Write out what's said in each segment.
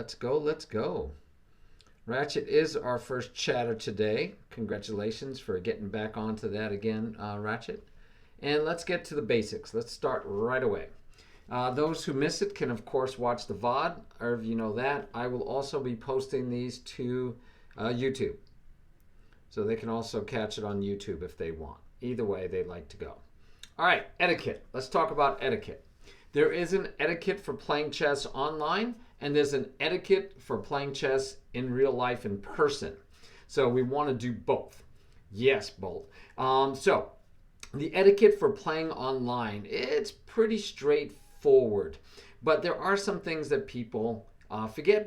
Let's go. Let's go. Ratchet is our first chatter today. Congratulations for getting back onto that again, Ratchet. And let's get to the basics. Let's start right away. Those who miss it can, of course, watch the VOD. Or if you know that, I will also be posting these to YouTube. So they can also catch it on YouTube if they want. Either way, they like to go. All right, etiquette. Let's talk about etiquette. There is an etiquette for playing chess online, and there's an etiquette for playing chess in real life in person. So we want to do both. Yes, both. So the etiquette for playing online, it's pretty straightforward. But there are some things that people forget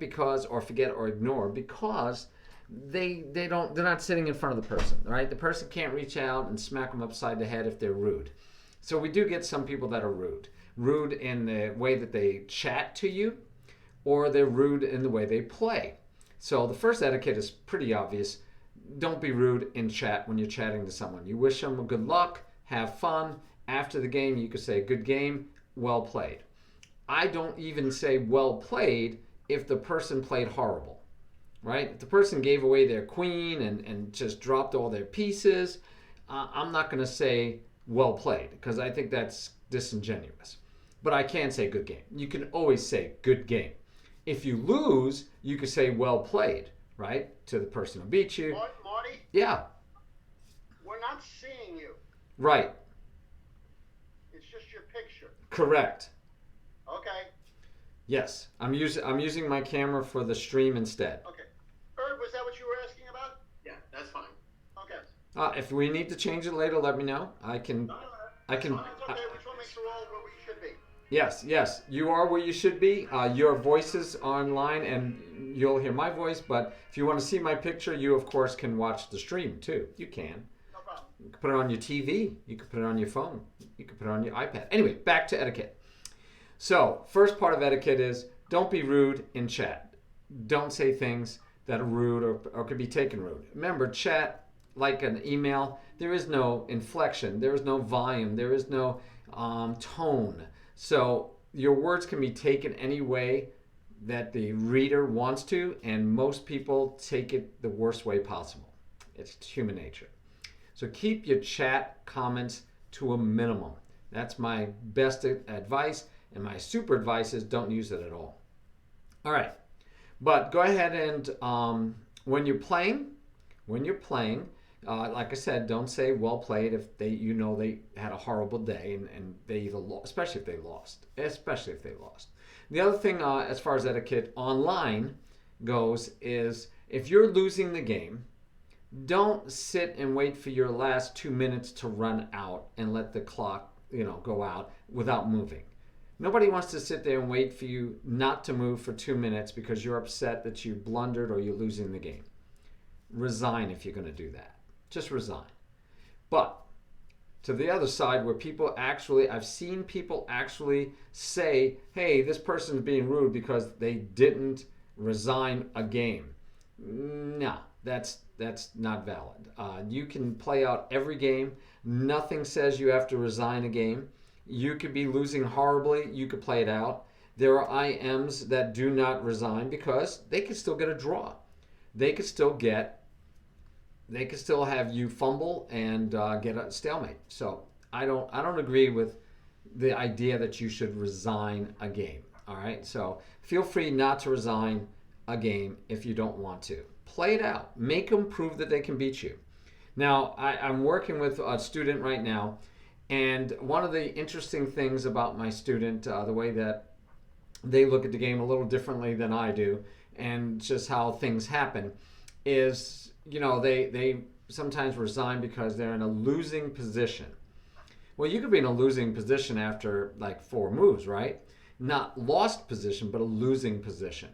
or ignore because they're not sitting in front of the person, right? The person can't reach out and smack them upside the head if they're rude. So we do get some people that are rude. Rude in the way that they chat to you, or they're rude in the way they play. So the first etiquette is pretty obvious. Don't be rude in chat when you're chatting to someone. You wish them good luck, have fun. After the game, you could say, good game, well played. I don't even say well played if the person played horrible, right? If the person gave away their queen and just dropped all their pieces, I'm not going to say well played because I think that's disingenuous. But I can say good game. You can always say good game. If you lose, you could say well played, right? To the person who beat you. Marty? Yeah. We're not seeing you. Right. It's just your picture. Correct. Okay. Yes. I'm using my camera for the stream instead. Okay. Herb, was that what you were asking about? Yeah, that's fine. Okay. If we need to change it later, let me know. I can. No, I can. it's okay. We just want to make sure we're all where we should be. Yes. You are where you should be. Your voice is online, and you'll hear my voice. But if you want to see my picture, you of course can watch the stream too. You can. No problem. You can put it on your TV. You can put it on your phone. You can put it on your iPad. Anyway, back to etiquette. So, first part of etiquette is don't be rude in chat. Don't say things that are rude or could be taken rude. Remember, chat, like an email, there is no inflection, there is no volume, there is no tone. So your words can be taken any way that the reader wants to, and most people take it the worst way possible. It's human nature. So keep your chat comments to a minimum. That's my best advice, and my super advice is don't use it at all. All right, but go ahead and when you're playing, like I said, don't say well played if they had a horrible day and they either lost, especially if they lost. The other thing as far as etiquette online goes is if you're losing the game, don't sit and wait for your last 2 minutes to run out and let the clock go out without moving. Nobody wants to sit there and wait for you not to move for 2 minutes because you're upset that you blundered or you're losing the game. Resign if you're going to do that. Just resign. But to the other side where I've seen people actually say, hey, this person's being rude because they didn't resign a game. No, that's not valid. You can play out every game. Nothing says you have to resign a game. You could be losing horribly. You could play it out. There are IMs that do not resign because they could still get a draw. They could still have you fumble and get a stalemate. So I don't agree with the idea that you should resign a game. All right. So feel free not to resign a game if you don't want to. Play it out. Make them prove that they can beat you. Now I'm working with a student right now. And one of the interesting things about my student, the way that they look at the game a little differently than I do, and just how things happen, is, they sometimes resign because they're in a losing position. Well, you could be in a losing position after like 4 moves, right? Not lost position, but a losing position.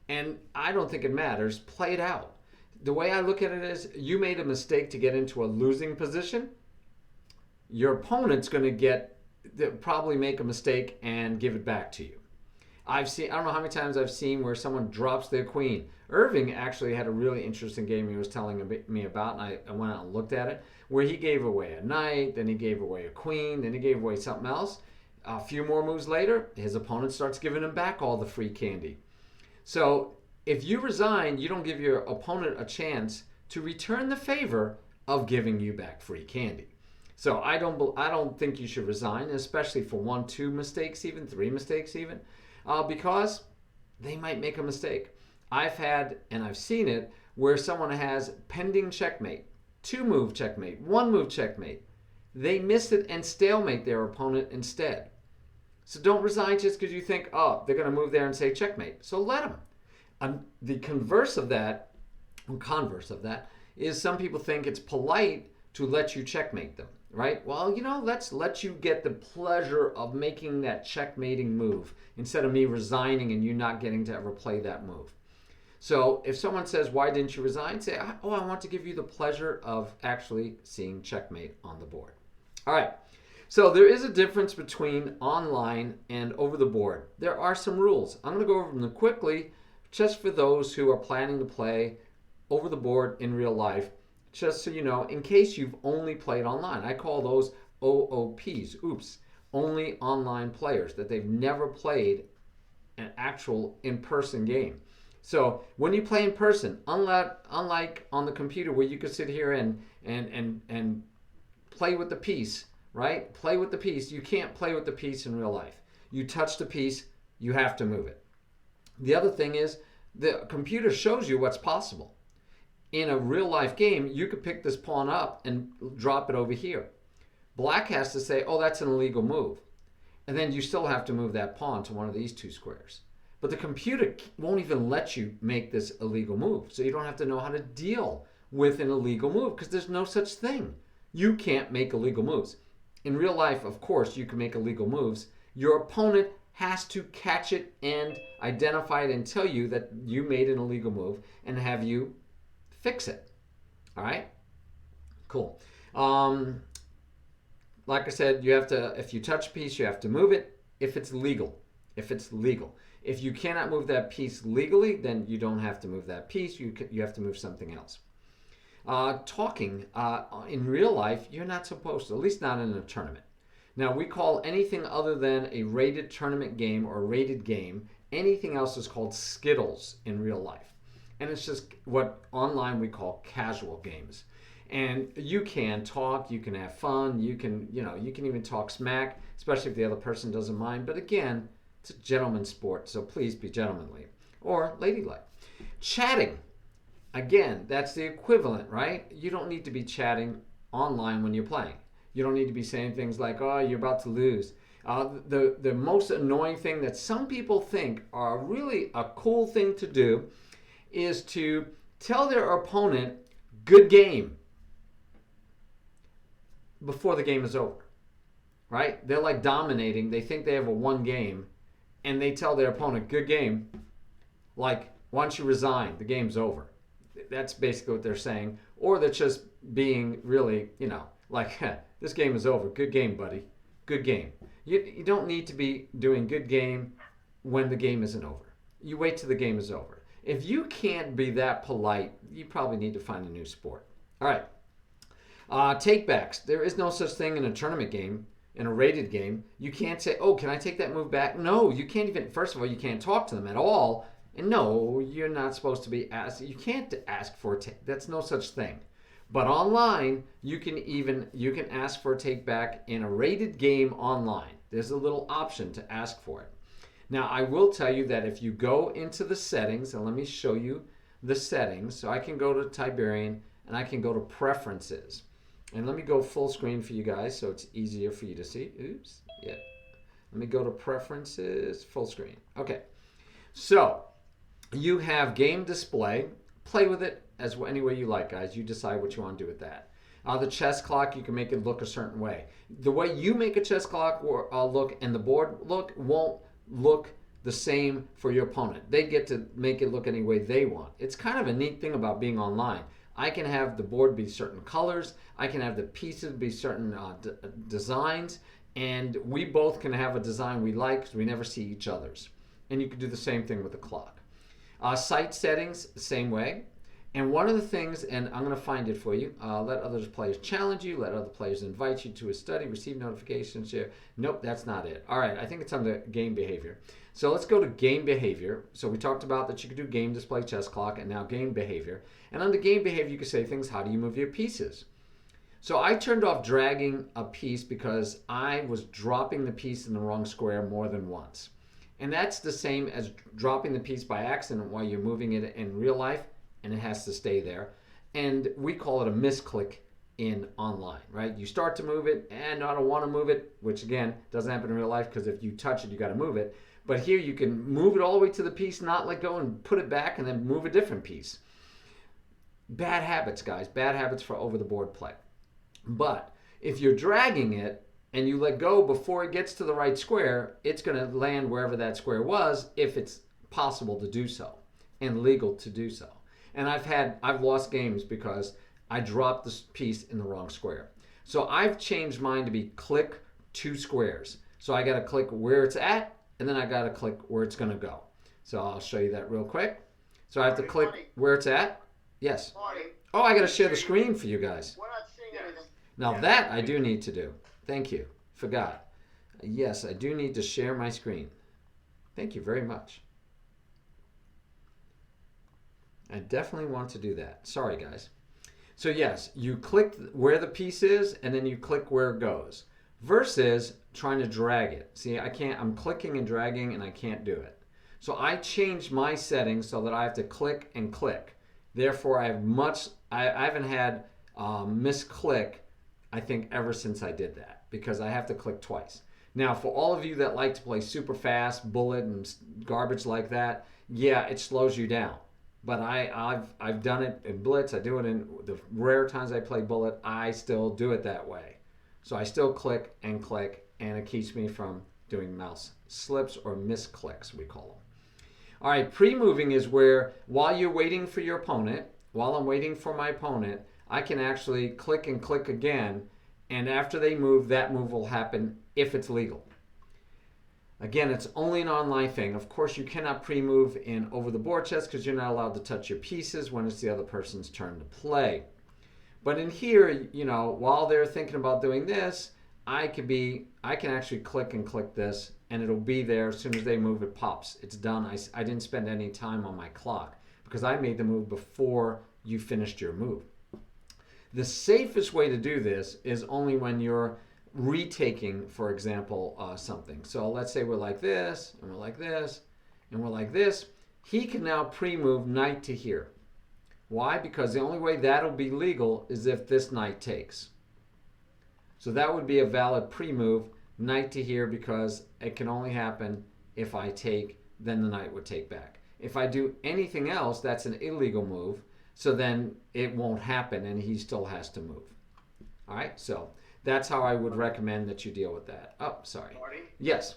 And I don't think it matters. Play it out. The way I look at it is you made a mistake to get into a losing position. Your opponent's going to probably make a mistake and give it back to you. I don't know how many times I've seen where someone drops their queen. Irving actually had a really interesting game he was telling me about, and I went out and looked at it, where he gave away a knight, then he gave away a queen, then he gave away something else. A few more moves later, his opponent starts giving him back all the free candy. So if you resign, you don't give your opponent a chance to return the favor of giving you back free candy. So I don't think you should resign, especially for 1, 2 mistakes, even 3 mistakes, even because they might make a mistake. I've had and I've seen it where someone has pending checkmate, 2-move checkmate, 1-move checkmate. They miss it and stalemate their opponent instead. So don't resign just because you think, oh, they're going to move there and say checkmate. So let them. The converse of that is some people think it's polite to let you checkmate them, right? Well, let's let you get the pleasure of making that checkmating move instead of me resigning and you not getting to ever play that move. So if someone says, why didn't you resign? Say, oh, I want to give you the pleasure of actually seeing checkmate on the board. All right. So there is a difference between online and over the board. There are some rules. I'm going to go over them quickly just for those who are planning to play over the board in real life, just so you know, in case you've only played online. I call those OOPs, only online players, that they've never played an actual in-person game. So when you play in person, unlike on the computer where you could sit here and play with the piece, right? Play with the piece. You can't play with the piece in real life. You touch the piece, you have to move it. The other thing is the computer shows you what's possible. In a real life game, you could pick this pawn up and drop it over here. Black has to say, oh, that's an illegal move. And then you still have to move that pawn to one of these 2 squares. But the computer won't even let you make this illegal move. So you don't have to know how to deal with an illegal move because there's no such thing. You can't make illegal moves. In real life, of course, you can make illegal moves. Your opponent has to catch it and identify it and tell you that you made an illegal move and have you fix it. All right? Cool. Like I said, you have to, if you touch a piece, you have to move it if it's legal. If you cannot move that piece legally, then you don't have to move that piece. You have to move something else. Talking in real life, you're not supposed to, at least not in a tournament. Now, we call anything other than a rated tournament game or rated game, anything else is called skittles in real life. And it's just what online we call casual games. And you can talk, you can have fun, you can even talk smack, especially if the other person doesn't mind. But again, it's a gentleman's sport, so please be gentlemanly or ladylike. Chatting, again, that's the equivalent, right? You don't need to be chatting online when you're playing. You don't need to be saying things like, oh, you're about to lose. The most annoying thing that some people think are really a cool thing to do is to tell their opponent, good game, before the game is over, right? They're like dominating. They think they have a 1 game, and they tell their opponent, good game, like, why don't you resign? The game's over. That's basically what they're saying. Or they're just being really, like, this game is over. Good game, buddy. Good game. You don't need to be doing good game when the game isn't over. You wait till the game is over. If you can't be that polite, you probably need to find a new sport. All right. Takebacks. There is no such thing in a tournament game, in a rated game. You can't say, oh, can I take that move back? No, you can't even, first of all, you can't talk to them at all. And no, you're not supposed to be asked. You can't ask for a take. That's no such thing. But online, you can ask for a take back in a rated game online. There's a little option to ask for it. Now, I will tell you that if you go into the settings, and let me show you the settings. So I can go to Tiberian and I can go to preferences. And let me go full screen for you guys so it's easier for you to see. Oops. Yeah. Let me go to preferences, full screen. Okay. So you have game display. Play with it as any way you like, guys. You decide what you want to do with that. The chess clock, you can make it look a certain way. The way you make a chess clock look and the board look won't look the same for your opponent. They get to make it look any way they want. It's kind of a neat thing about being online. I can have the board be certain colors. I can have the pieces be certain designs. And we both can have a design we like because we never see each other's. And you can do the same thing with the clock. Site settings, same way. And one of the things, and I'm going to find it for you, let other players challenge you, let other players invite you to a study, receive notifications, share. Nope, that's not it. All right, I think it's under game behavior. So let's go to game behavior. So we talked about that you could do game, display, chess clock, and now game behavior. And under game behavior, you can say things, how do you move your pieces? So I turned off dragging a piece because I was dropping the piece in the wrong square more than once. And that's the same as dropping the piece by accident while you're moving it in real life, and it has to stay there. And we call it a misclick in online, right? You start to move it, and I don't want to move it, which again, doesn't happen in real life because if you touch it, you got to move it. But here you can move it all the way to the piece, not let go, and put it back, and then move a different piece. Bad habits, guys. Bad habits for over-the-board play. But if you're dragging it and you let go before it gets to the right square, it's going to land wherever that square was if it's possible to do so and legal to do so. And I've lost games because I dropped this piece in the wrong square. So I've changed mine to be click 2 squares. So I got to click where it's at, and then I got to click where it's going to go. So I'll show you that real quick. So I have to click where it's at. Yes. Oh, I got to share the screen for you guys. We're not seeing anything. Now that I do need to do. Thank you. Forgot. Yes, I do need to share my screen. Thank you very much. I definitely want to do that. Sorry, guys. So yes, you click where the piece is, and then you click where it goes. Versus trying to drag it. See, I can't. I'm clicking and dragging, and I can't do it. So I changed my settings so that I have to click and click. Therefore, I haven't had misclick, I think, ever since I did that, because I have to click twice. Now, for all of you that like to play super fast, bullet, and garbage like that, yeah, it slows you down. But I've done it in Blitz. I do it in the rare times I play Bullet. I still do it that way. So I still click, and it keeps me from doing mouse slips or misclicks, we call them. All right, pre-moving is where while you're waiting for your opponent, while I'm waiting for my opponent, I can actually click and click again, and after they move, that move will happen if it's legal. Again, it's only an online thing. Of course, you cannot pre-move in over-the-board chess because you're not allowed to touch your pieces when it's the other person's turn to play. But in here, you know, while they're thinking about doing this, I can actually click and click this, and it'll be there as soon as they move. It pops. It's done. I didn't spend any time on my clock because I made the move before you finished your move. The safest way to do this is only when you're retaking, for example, something. So let's say we're like this, and we're like this, and we're like this. He can now pre-move knight to here. Why? Because the only way that'll be legal is if this knight takes. So that would be a valid pre-move, knight to here, because it can only happen if I take, then the knight would take back. If I do anything else, that's an illegal move, so then it won't happen and he still has to move. All right, so that's how I would recommend that you deal with that. Oh, sorry. Marty? Yes.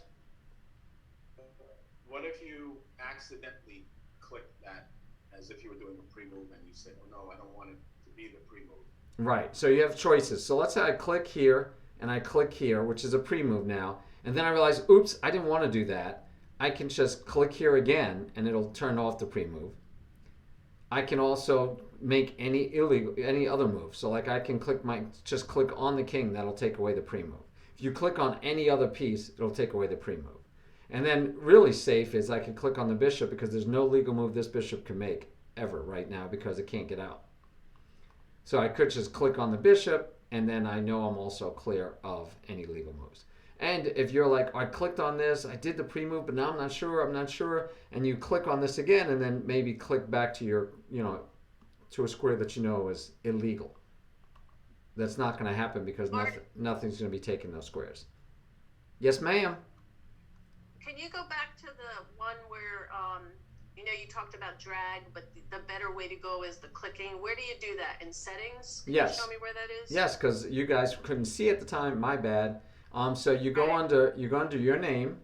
What if you accidentally click that as if you were doing a pre-move and you say, oh no, I don't want it to be the pre-move? Right, so you have choices. So let's say I click here and I click here, which is a pre-move now, and then I realize, oops, I didn't want to do that. I can just click here again and it'll turn off the pre-move. I can also make any other move. So like I can just click on the king, that'll take away the pre-move. If you click on any other piece, it'll take away the pre-move. And then really safe is I can click on the bishop because there's no legal move this bishop can make ever right now because it can't get out. So I could just click on the bishop and then I know I'm also clear of any legal moves. And if you're like, I clicked on this, I did the pre-move, but now I'm not sure, and you click on this again and then maybe click back to your, to a square that you know is illegal. That's not going to happen because nothing's going to be taking those squares. Yes, ma'am. Can you go back to the one where, you talked about drag, but the better way to go is the clicking. Where do you do that? In settings? Can Yes. you show me where that is? Yes, because you guys couldn't see at the time. My bad. So you go under your name,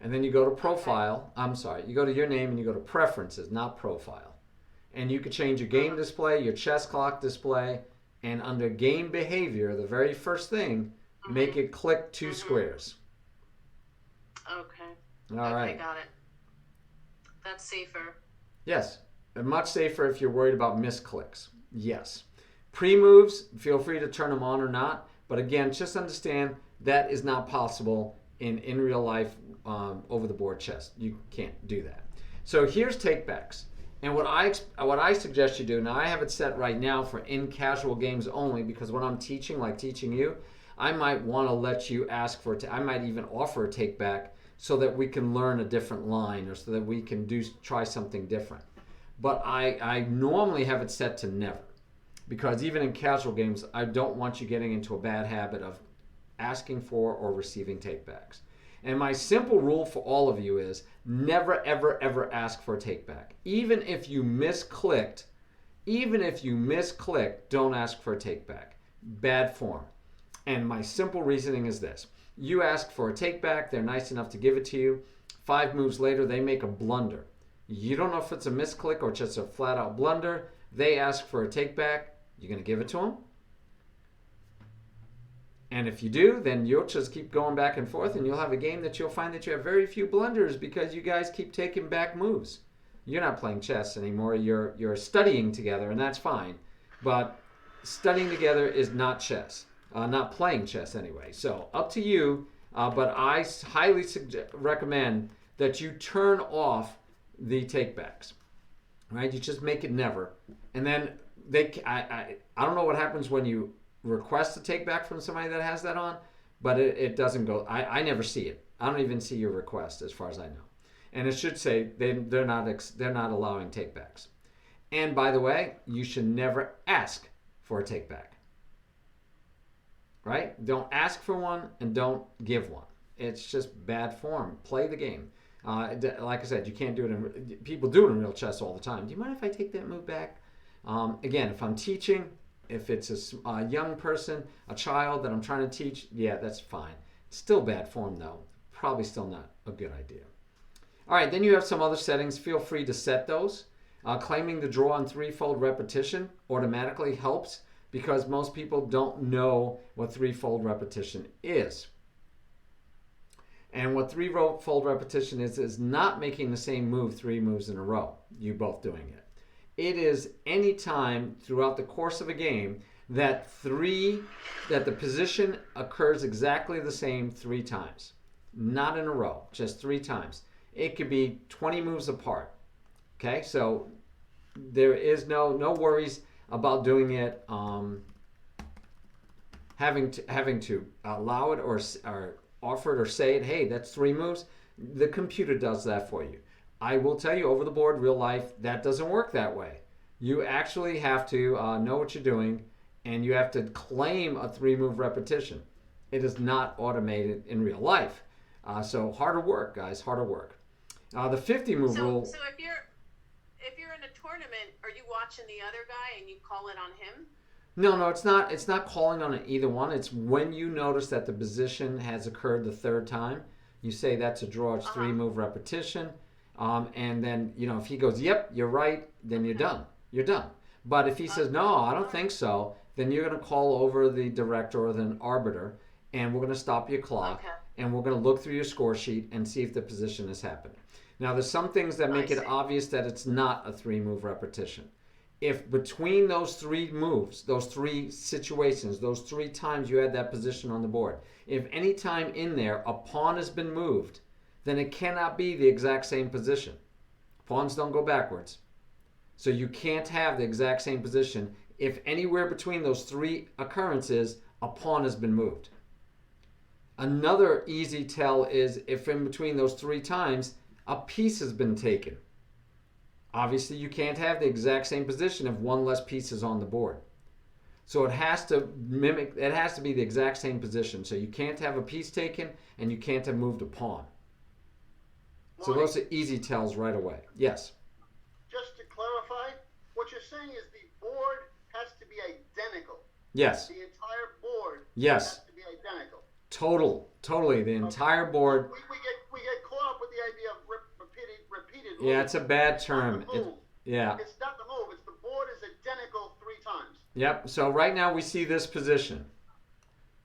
and then you go to profile. I'm sorry, you go to your name and you go to preferences, not profile. And you could change your game display, your chess clock display, and under game behavior, the very first thing, make it click 2 squares. Okay. All right. Okay, got it. That's safer. Yes. Much safer if you're worried about misclicks. Yes. Pre-moves, feel free to turn them on or not. But again, just understand that is not possible in real life over the board chess. You can't do that. So here's takebacks. And what I suggest you do, now I have it set right now for in casual games only, because when I'm teaching, like teaching you, I might want to let you ask for it. I might even offer a take back so that we can learn a different line, or so that we can try something different. But I normally have it set to never, because even in casual games, I don't want you getting into a bad habit of asking for or receiving take backs. And my simple rule for all of you is never, ever, ever ask for a take back. Even if you misclicked, don't ask for a take back. Bad form. And my simple reasoning is this. You ask for a take back, they're nice enough to give it to you. 5 moves later, they make a blunder. You don't know if it's a misclick or just a flat out blunder. They ask for a take back. You're going to give it to them? And if you do, then you'll just keep going back and forth, and you'll have a game that you'll find that you have very few blunders because you guys keep taking back moves. You're not playing chess anymore. You're studying together, and that's fine. But studying together is not chess. Not playing chess anyway. So up to you, but I highly recommend that you turn off the takebacks. Right? You just make it never. And then I don't know what happens when you request a take back from somebody that has that on, but it doesn't go. I never see it. I don't even see your request as far as I know. And it should say they're not allowing take backs. And by the way, you should never ask for a take back. Right? Don't ask for one and don't give one. It's just bad form. Play the game. Like I said, you can't do it. People do it in real chess all the time. Do you mind if I take that move back? Again, if I'm teaching, if it's a young person, a child that I'm trying to teach, yeah, that's fine. It's still bad form, though. Probably still not a good idea. All right, then you have some other settings. Feel free to set those. Claiming the draw on threefold repetition automatically helps because most people don't know what threefold repetition is. And what threefold repetition is not making the same move 3 moves in a row, you both doing it. It is any time throughout the course of a game that the position occurs exactly the same 3 times. Not in a row, just 3 times. It could be 20 moves apart. Okay, so there is no worries about doing it, having to allow it or offer it or say it. Hey, that's 3 moves. The computer does that for you. I will tell you, over the board, real life, that doesn't work that way. You actually have to know what you're doing, and you have to claim a 3-move repetition. It is not automated in real life. So harder work, guys, harder work. The 50-move rule. So if you're in a tournament, are you watching the other guy and you call it on him? No, it's not. It's not calling on either one. It's when you notice that the position has occurred the 3rd time, you say that's a draw. It's 3-move repetition. And then, if he goes, yep, you're right, then you're done. You're done. But if he says, no, I don't think so, then you're going to call over the director or the arbiter, and we're going to stop your clock, and we're going to look through your score sheet and see if the position has happened. Now, there's some things that make it obvious that it's not a 3-move repetition. If between those 3 moves, those 3 situations, those 3 times you had that position on the board, if any time in there a pawn has been moved, then it cannot be the exact same position. Pawns don't go backwards. So you can't have the exact same position if anywhere between those 3 occurrences a pawn has been moved. Another easy tell is if in between those 3 times a piece has been taken. Obviously you can't have the exact same position if 1 less piece is on the board. So it has to be the exact same position. So you can't have a piece taken and you can't have moved a pawn. So those are easy tells right away. Yes. Just to clarify, what you're saying is the board has to be identical. Yes. The entire board yes. has to be identical. Totally. The entire board. We get caught up with the idea of repeated Yeah, it's a bad term. Yeah. It's not the move. It's the board is identical 3 times. Yep. So right now we see this position.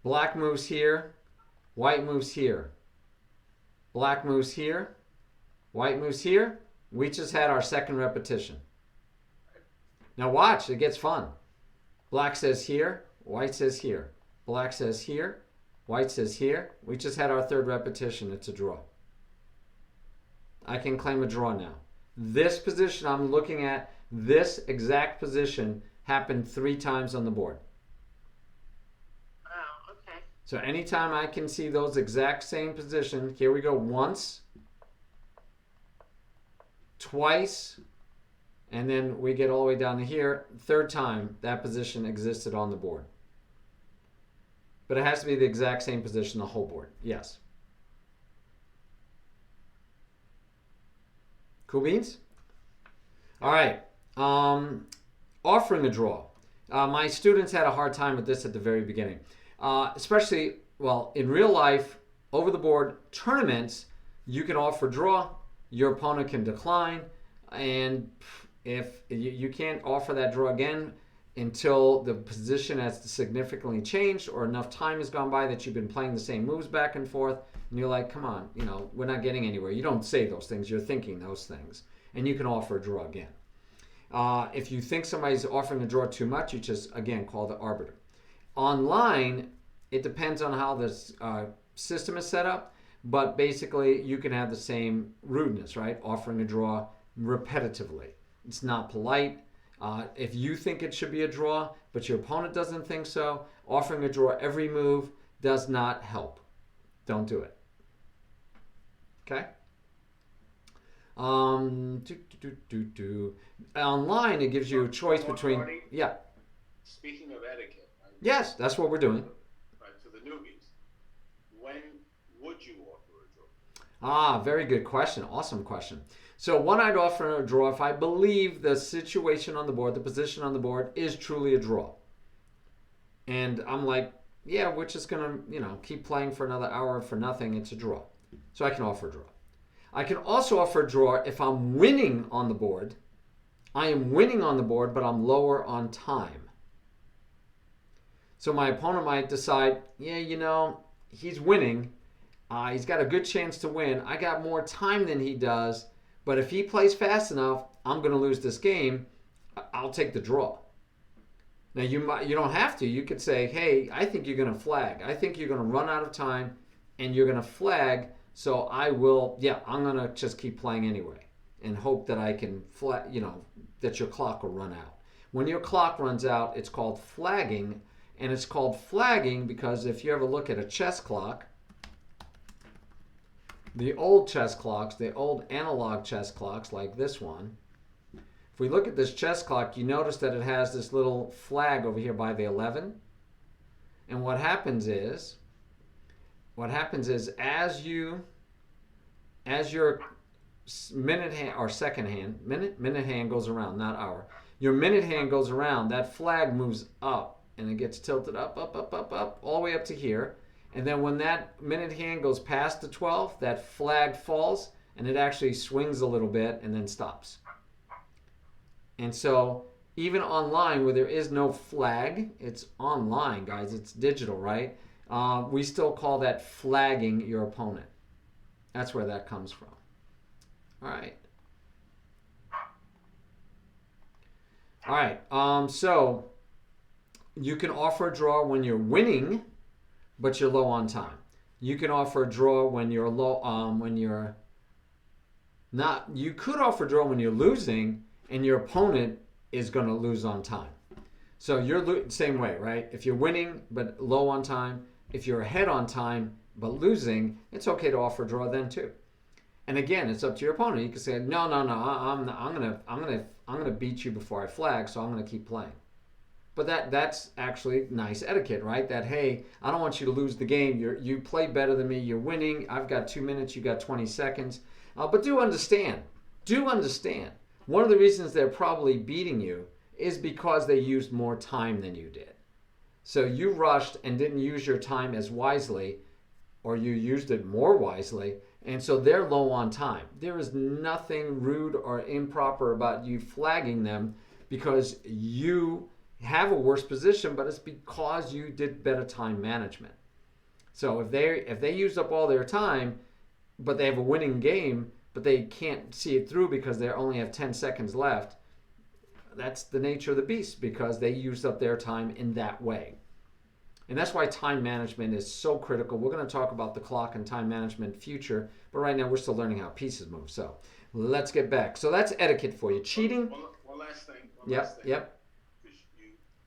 Black moves here. White moves here. Black moves here. White moves here. We just had our 2nd repetition. Now watch, it gets fun. Black says here, white says here. Black says here, white says here. We just had our third repetition. It's a draw. I can claim a draw now. This position I'm looking at, this exact position happened 3 times on the board. Oh, okay. So anytime I can see those exact same position, here we go once, twice, and then we get all the way down to here. Third time that position existed on the board. But it has to be the exact same position, the whole board. Yes. Cool beans? All right. Offering a draw. My students had a hard time with this at the very beginning. Especially, well, in real life, over the board tournaments, you can offer draw, your opponent can decline, and if you can't offer that draw again until the position has significantly changed or enough time has gone by that you've been playing the same moves back and forth, and you're like, come on, we're not getting anywhere. You don't say those things, you're thinking those things, and you can offer a draw again. If you think somebody's offering a draw too much, you just, again, call the arbiter. Online, it depends on how this system is set up, but basically you can have the same rudeness, right? Offering a draw repetitively. It's not polite. If you think it should be a draw, but your opponent doesn't think so, offering a draw every move does not help. Don't do it. Okay? Online, it gives you a choice between... Yeah. Speaking of etiquette. Right? Yes, that's what we're doing. Right, for the newbies. When would you offer a draw? Very good question. Awesome question. So when I'd offer a draw, if I believe the situation on the board, the position on the board is truly a draw. And I'm like, yeah, we're just going to, keep playing for another hour for nothing. It's a draw. So I can offer a draw. I can also offer a draw if I'm winning on the board. I am winning on the board, but I'm lower on time. So my opponent might decide, yeah, he's winning. He's got a good chance to win. I got more time than he does. But if he plays fast enough, I'm going to lose this game. I'll take the draw. Now, you don't have to. You could say, hey, I think you're going to flag. I think you're going to run out of time, and you're going to flag. So I will, I'm going to just keep playing anyway and hope that I can, that your clock will run out. When your clock runs out, it's called flagging. And it's called flagging because if you ever look at a chess clock, the old chess clocks, the old analog chess clocks like this one, if we look at this chess clock, you notice that it has this little flag over here by the 11. And what happens is as your minute hand or second hand, minute hand goes around, not hour. Your minute hand goes around, that flag moves up and it gets tilted up, all the way up to here. And then when that minute hand goes past the 12, that flag falls and it actually swings a little bit and then stops. And so even online where there is no flag, it's online, guys, it's digital, right? We still call that flagging your opponent. That's where that comes from. All right. All right. So you can offer a draw when you're winning, but you're low on time. You can offer a draw when you're low. When you're not. You could offer a draw when you're losing, and your opponent is going to lose on time. So you're same way, right? If you're winning but low on time, if you're ahead on time but losing, it's okay to offer a draw then too. And again, it's up to your opponent. You can say, no, I'm gonna beat you before I flag, so I'm gonna keep playing. But that's actually nice etiquette, right? That, hey, I don't want you to lose the game. You play better than me. You're winning. I've got 2 minutes. You got 20 seconds. But do understand. One of the reasons they're probably beating you is because they used more time than you did. So you rushed and didn't use your time as wisely, or you used it more wisely, and so they're low on time. There is nothing rude or improper about you flagging them because you have a worse position, but it's because you did better time management. So if they used up all their time, but they have a winning game, but they can't see it through because they only have 10 seconds left, that's the nature of the beast, because they used up their time in that way. And that's why time management is so critical. We're going to talk about the clock and time management future, but right now we're still learning how pieces move. So let's get back. So that's etiquette for you. Cheating. One last thing. Yep. Because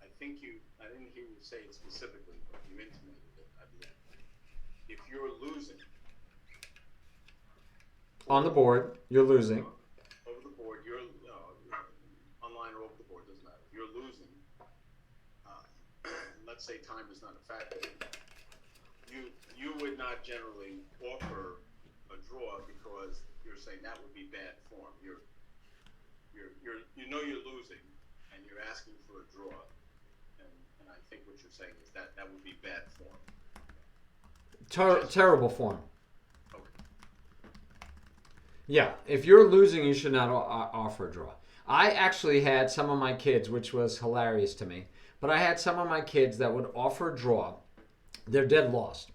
I didn't hear you say it specifically, but you intimated it at the end. If you're losing on the board, you're losing. Over the board, you're online or over the board, doesn't matter. You're losing. Let's say time is not a factor. You would not generally offer a draw because you're saying that would be bad form. You know you're losing and you're asking for a draw, and I think what you're saying is that would be bad form. Terrible form. Okay. Yeah, if you're losing, you should not offer a draw. I actually had some of my kids, which was hilarious to me, but I had some of my kids that would offer a draw. They're dead lost.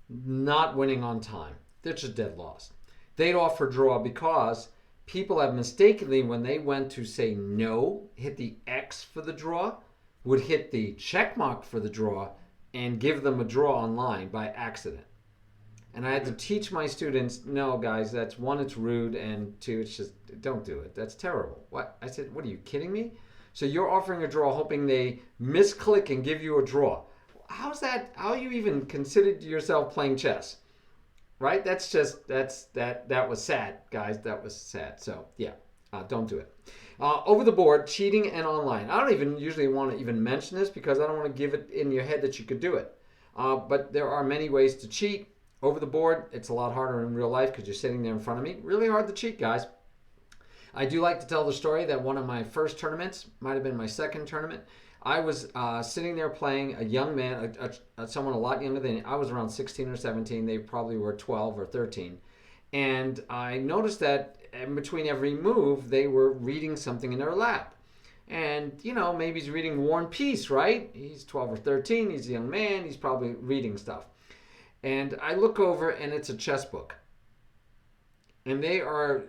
Not winning on time. They're just dead lost. They'd offer a draw because people have mistakenly, when they went to say no, hit the X for the draw, would hit the check mark for the draw and give them a draw online by accident. And I had to teach my students, no, guys, that's one, it's rude, and two, it's just, don't do it. That's terrible. What? I said, what, are you kidding me? So you're offering a draw hoping they misclick and give you a draw. How's that? How you even considered yourself playing chess? Right? That's just, that was sad, guys. That was sad. So, yeah, don't do it. Over the board, cheating and online. I don't even usually want to even mention this because I don't want to give it in your head that you could do it. But there are many ways to cheat. Over the board, it's a lot harder in real life because you're sitting there in front of me. Really hard to cheat, guys. I do like to tell the story that one of my first tournaments, might have been my second tournament, I was sitting there playing a young man, someone a lot younger than me. I was around 16 or 17. They probably were 12 or 13. And I noticed that in between every move, they were reading something in their lap. And, maybe he's reading War and Peace, right? He's 12 or 13. He's a young man. He's probably reading stuff. And I look over, and it's a chess book. And they are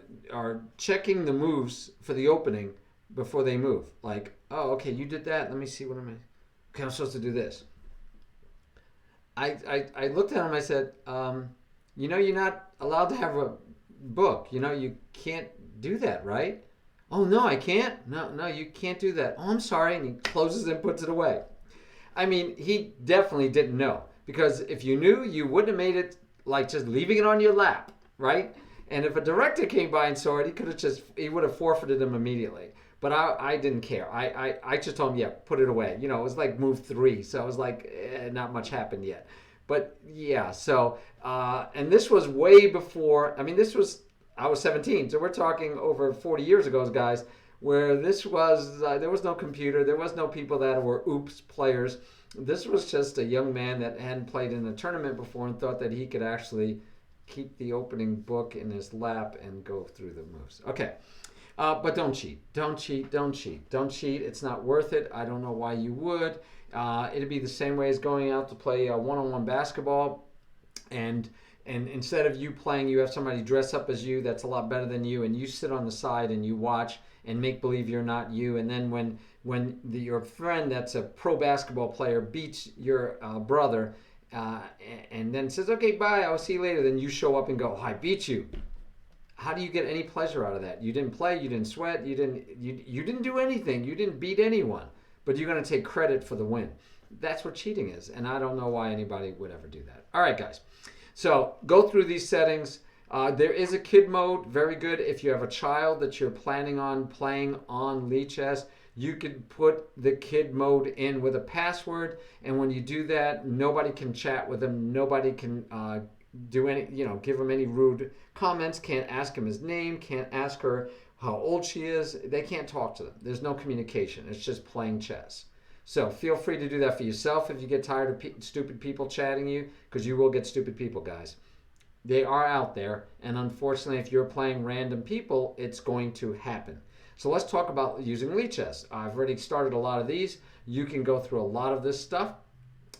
checking the moves for the opening before they move. Like, oh, okay, you did that. Let me see, what am I? Okay, I'm supposed to do this. I looked at him, I said, you're not allowed to have a book. You can't do that, right? Oh, no, I can't? No, you can't do that. Oh, I'm sorry. And he closes and puts it away. I mean, he definitely didn't know. Because if you knew, you wouldn't have made it like just leaving it on your lap, right? And if a director came by and saw it, he would have forfeited him immediately. But I didn't care. I just told him, yeah, put it away. It was like move 3. So I was like, not much happened yet. But yeah, so, and this was way before, I was 17. So we're talking over 40 years ago, guys, where this was, there was no computer. There was no people that were oops players. This was just a young man that hadn't played in a tournament before and thought that he could actually keep the opening book in his lap and go through the moves. Okay. But don't cheat. Don't cheat. Don't cheat. Don't cheat. It's not worth it. I don't know why you would. It'd be the same way as going out to play one-on-one basketball. And instead of you playing, you have somebody dress up as you that's a lot better than you. And you sit on the side and you watch and make believe you're not you. And then when your friend that's a pro basketball player beats your brother and then says, okay, bye, I'll see you later. Then you show up and go, I beat you. How do you get any pleasure out of that? You didn't play, you didn't sweat, you didn't do anything, you didn't beat anyone, but you're going to take credit for the win. That's what cheating is, and I don't know why anybody would ever do that. All right, guys. So go through these settings. There is a kid mode, very good. If you have a child that you're planning on playing on Lichess, you could put the kid mode in with a password, and when you do that, nobody can chat with them, nobody can do any, give him any rude comments, can't ask him his name, can't ask her how old she is. They can't talk to them. There's no communication. It's just playing chess. So feel free to do that for yourself if you get tired of stupid people chatting you, because you will get stupid people, guys. They are out there, and unfortunately, if you're playing random people, it's going to happen. So let's talk about using Lichess. I've already started a lot of these. You can go through a lot of this stuff,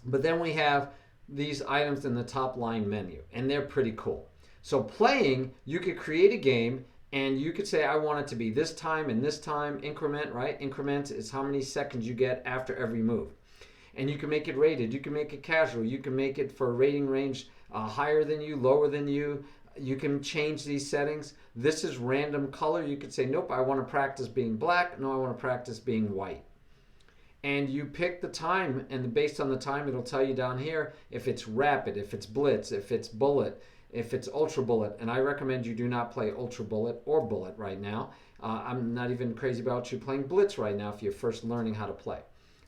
but then we have these items in the top line menu, and they're pretty cool. So playing, you could create a game, And you could say, I want it to be this time and this time increment, right? Increment is how many seconds you get after every move. And you can make it rated. You can make it casual. You can make it for a rating range higher than you, lower than you. You can change these settings. This is random color. You could say, nope, I want to practice being black. No, I want to practice being white. And you pick the time, and based on the time, it'll tell you down here if it's rapid, if it's blitz, if it's bullet, if it's ultra bullet. And I recommend you do not play ultra bullet or bullet right now. I'm not even crazy about you playing blitz right now if you're first learning how to play.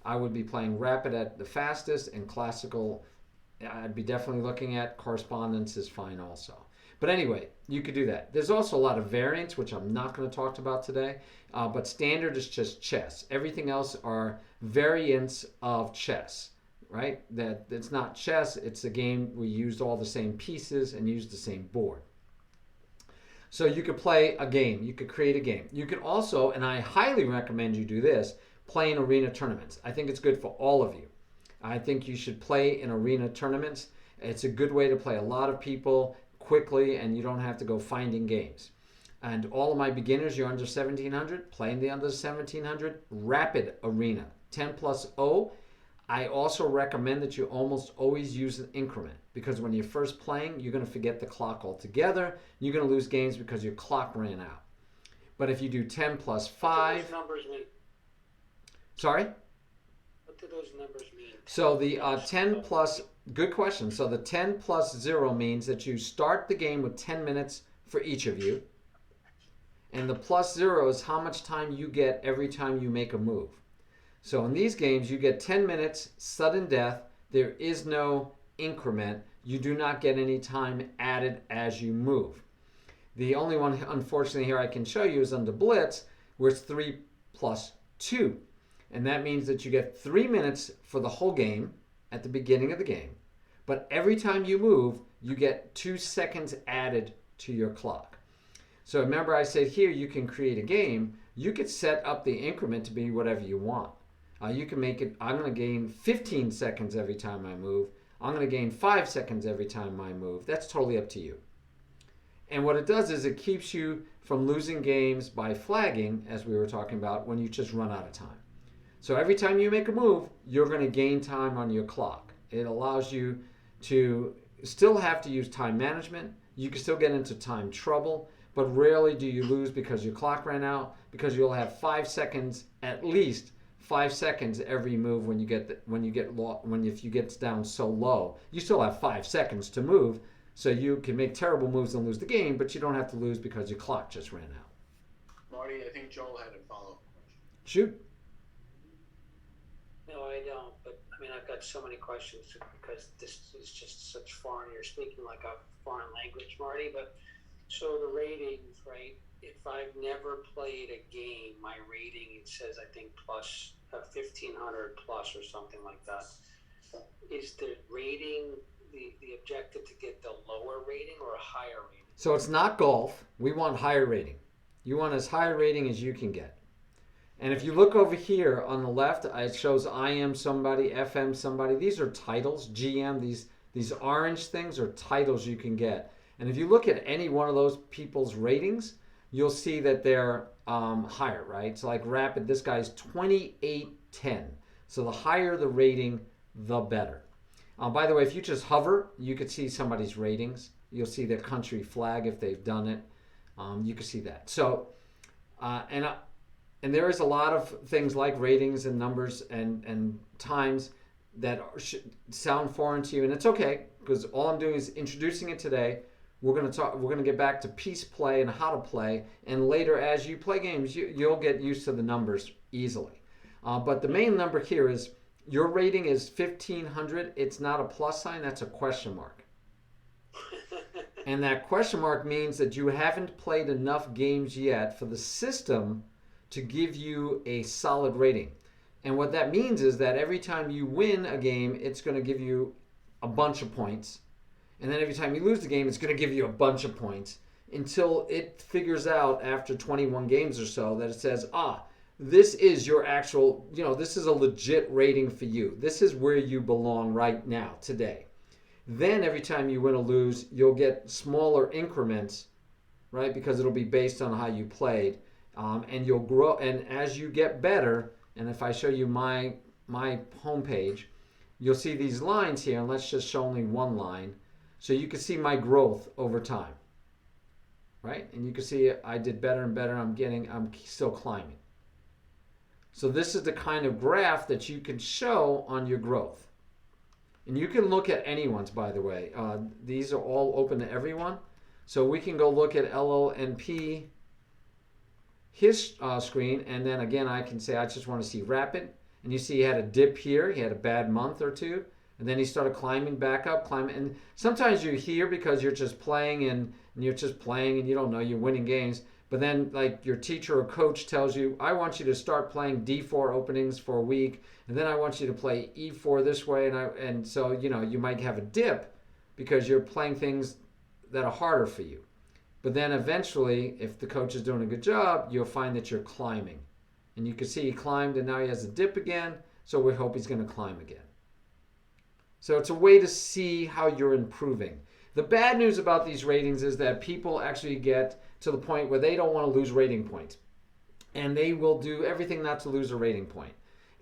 I would be playing rapid at the fastest, and classical, I'd be definitely looking at. Correspondence is fine also. But anyway, you could do that. There's also a lot of variants, which I'm not going to talk about today. But standard is just chess. Everything else are variants of chess, right? That it's not chess. It's a game we used all the same pieces and used the same board. So you could play a game. You could create a game. You could also, and I highly recommend you do this, play in arena tournaments. I think it's good for all of you. I think you should play in arena tournaments. It's a good way to play a lot of people quickly, and you don't have to go finding games. And all of my beginners, you're under 1700, playing the under 1700 rapid arena 10+0. I also recommend that you almost always use an increment, because when you're first playing, you're going to forget the clock altogether. You're going to lose games because your clock ran out. But if you do 10+5, What do those numbers mean? Sorry? What do those numbers mean? So the 10 plus, good question. So the 10+0 means that you start the game with 10 minutes for each of you. And the +0 is how much time you get every time you make a move. So in these games, you get 10 minutes, sudden death. There is no increment. You do not get any time added as you move. The only one, unfortunately, here I can show you is under Blitz, where it's 3+2. And that means that you get 3 minutes for the whole game at the beginning of the game. But every time you move, you get 2 seconds added to your clock. So remember I said here you can create a game. You could set up the increment to be whatever you want. You can make it, I'm going to gain 15 seconds every time I move. I'm going to gain 5 seconds every time I move. That's totally up to you. And what it does is it keeps you from losing games by flagging, as we were talking about, when you just run out of time. So every time you make a move, you're going to gain time on your clock. It allows you to still have to use time management. You can still get into time trouble, but rarely do you lose because your clock ran out, because you'll have 5 seconds, at least 5 seconds every move when you if you get down so low. You still have 5 seconds to move, so you can make terrible moves and lose the game, but you don't have to lose because your clock just ran out. Marty, I think Joel had a follow-up question. Shoot. No, I don't. But I mean, I've got so many questions because this is just such foreign. You're speaking like a foreign language, Marty. But so the ratings, right? If I've never played a game, my rating, it says I think plus 1500 plus or something like that. Is the rating the objective to get the lower rating or a higher rating? So it's not golf. We want higher rating. You want as high a rating as you can get. And if you look over here on the left, it shows I am somebody, FM somebody. These are titles, GM. These orange things are titles you can get. And if you look at any one of those people's ratings, you'll see that they're higher, right? So like Rapid, this guy's 2810. So the higher the rating, the better. By the way, if you just hover, you could see somebody's ratings. You'll see their country flag if they've done it. You can see that. So, and there is a lot of things like ratings and numbers and times that sound foreign to you, and it's okay, because all I'm doing is introducing it today. We're going to get back to piece play and how to play, and later as you play games, you'll get used to the numbers easily. But the main number here is your rating is 1500. It's not a plus sign, that's a question mark. And that question mark means that you haven't played enough games yet for the system to give you a solid rating. And what that means is that every time you win a game, it's going to give you a bunch of points. And then every time you lose the game, it's going to give you a bunch of points until it figures out after 21 games or so that it says, this is your actual, this is a legit rating for you. This is where you belong right now, today. Then every time you win or lose, you'll get smaller increments right? Because it'll be based on how you played, and you'll grow. And as you get better, and if I show you my homepage, you'll see these lines here, and let's just show only one line, so you can see my growth over time, right? And you can see I did better and better. I'm still climbing. So this is the kind of graph that you can show on your growth. And you can look at anyone's, by the way. These are all open to everyone. So we can go look at LONP, his screen, and then again I can say I just want to see rapid. And you see he had a dip here. He had a bad month or two. And then he started climbing back up, climbing. And sometimes you're here because you're just playing and you're just playing and you don't know you're winning games. But then like your teacher or coach tells you, I want you to start playing D4 openings for a week. And then I want you to play E4 this way. And so, you know, you might have a dip because you're playing things that are harder for you. But then eventually, if the coach is doing a good job, you'll find that you're climbing. And you can see he climbed and now he has a dip again. So we hope he's going to climb again. So it's a way to see how you're improving. The bad news about these ratings is that people actually get to the point where they don't want to lose rating points. And they will do everything not to lose a rating point.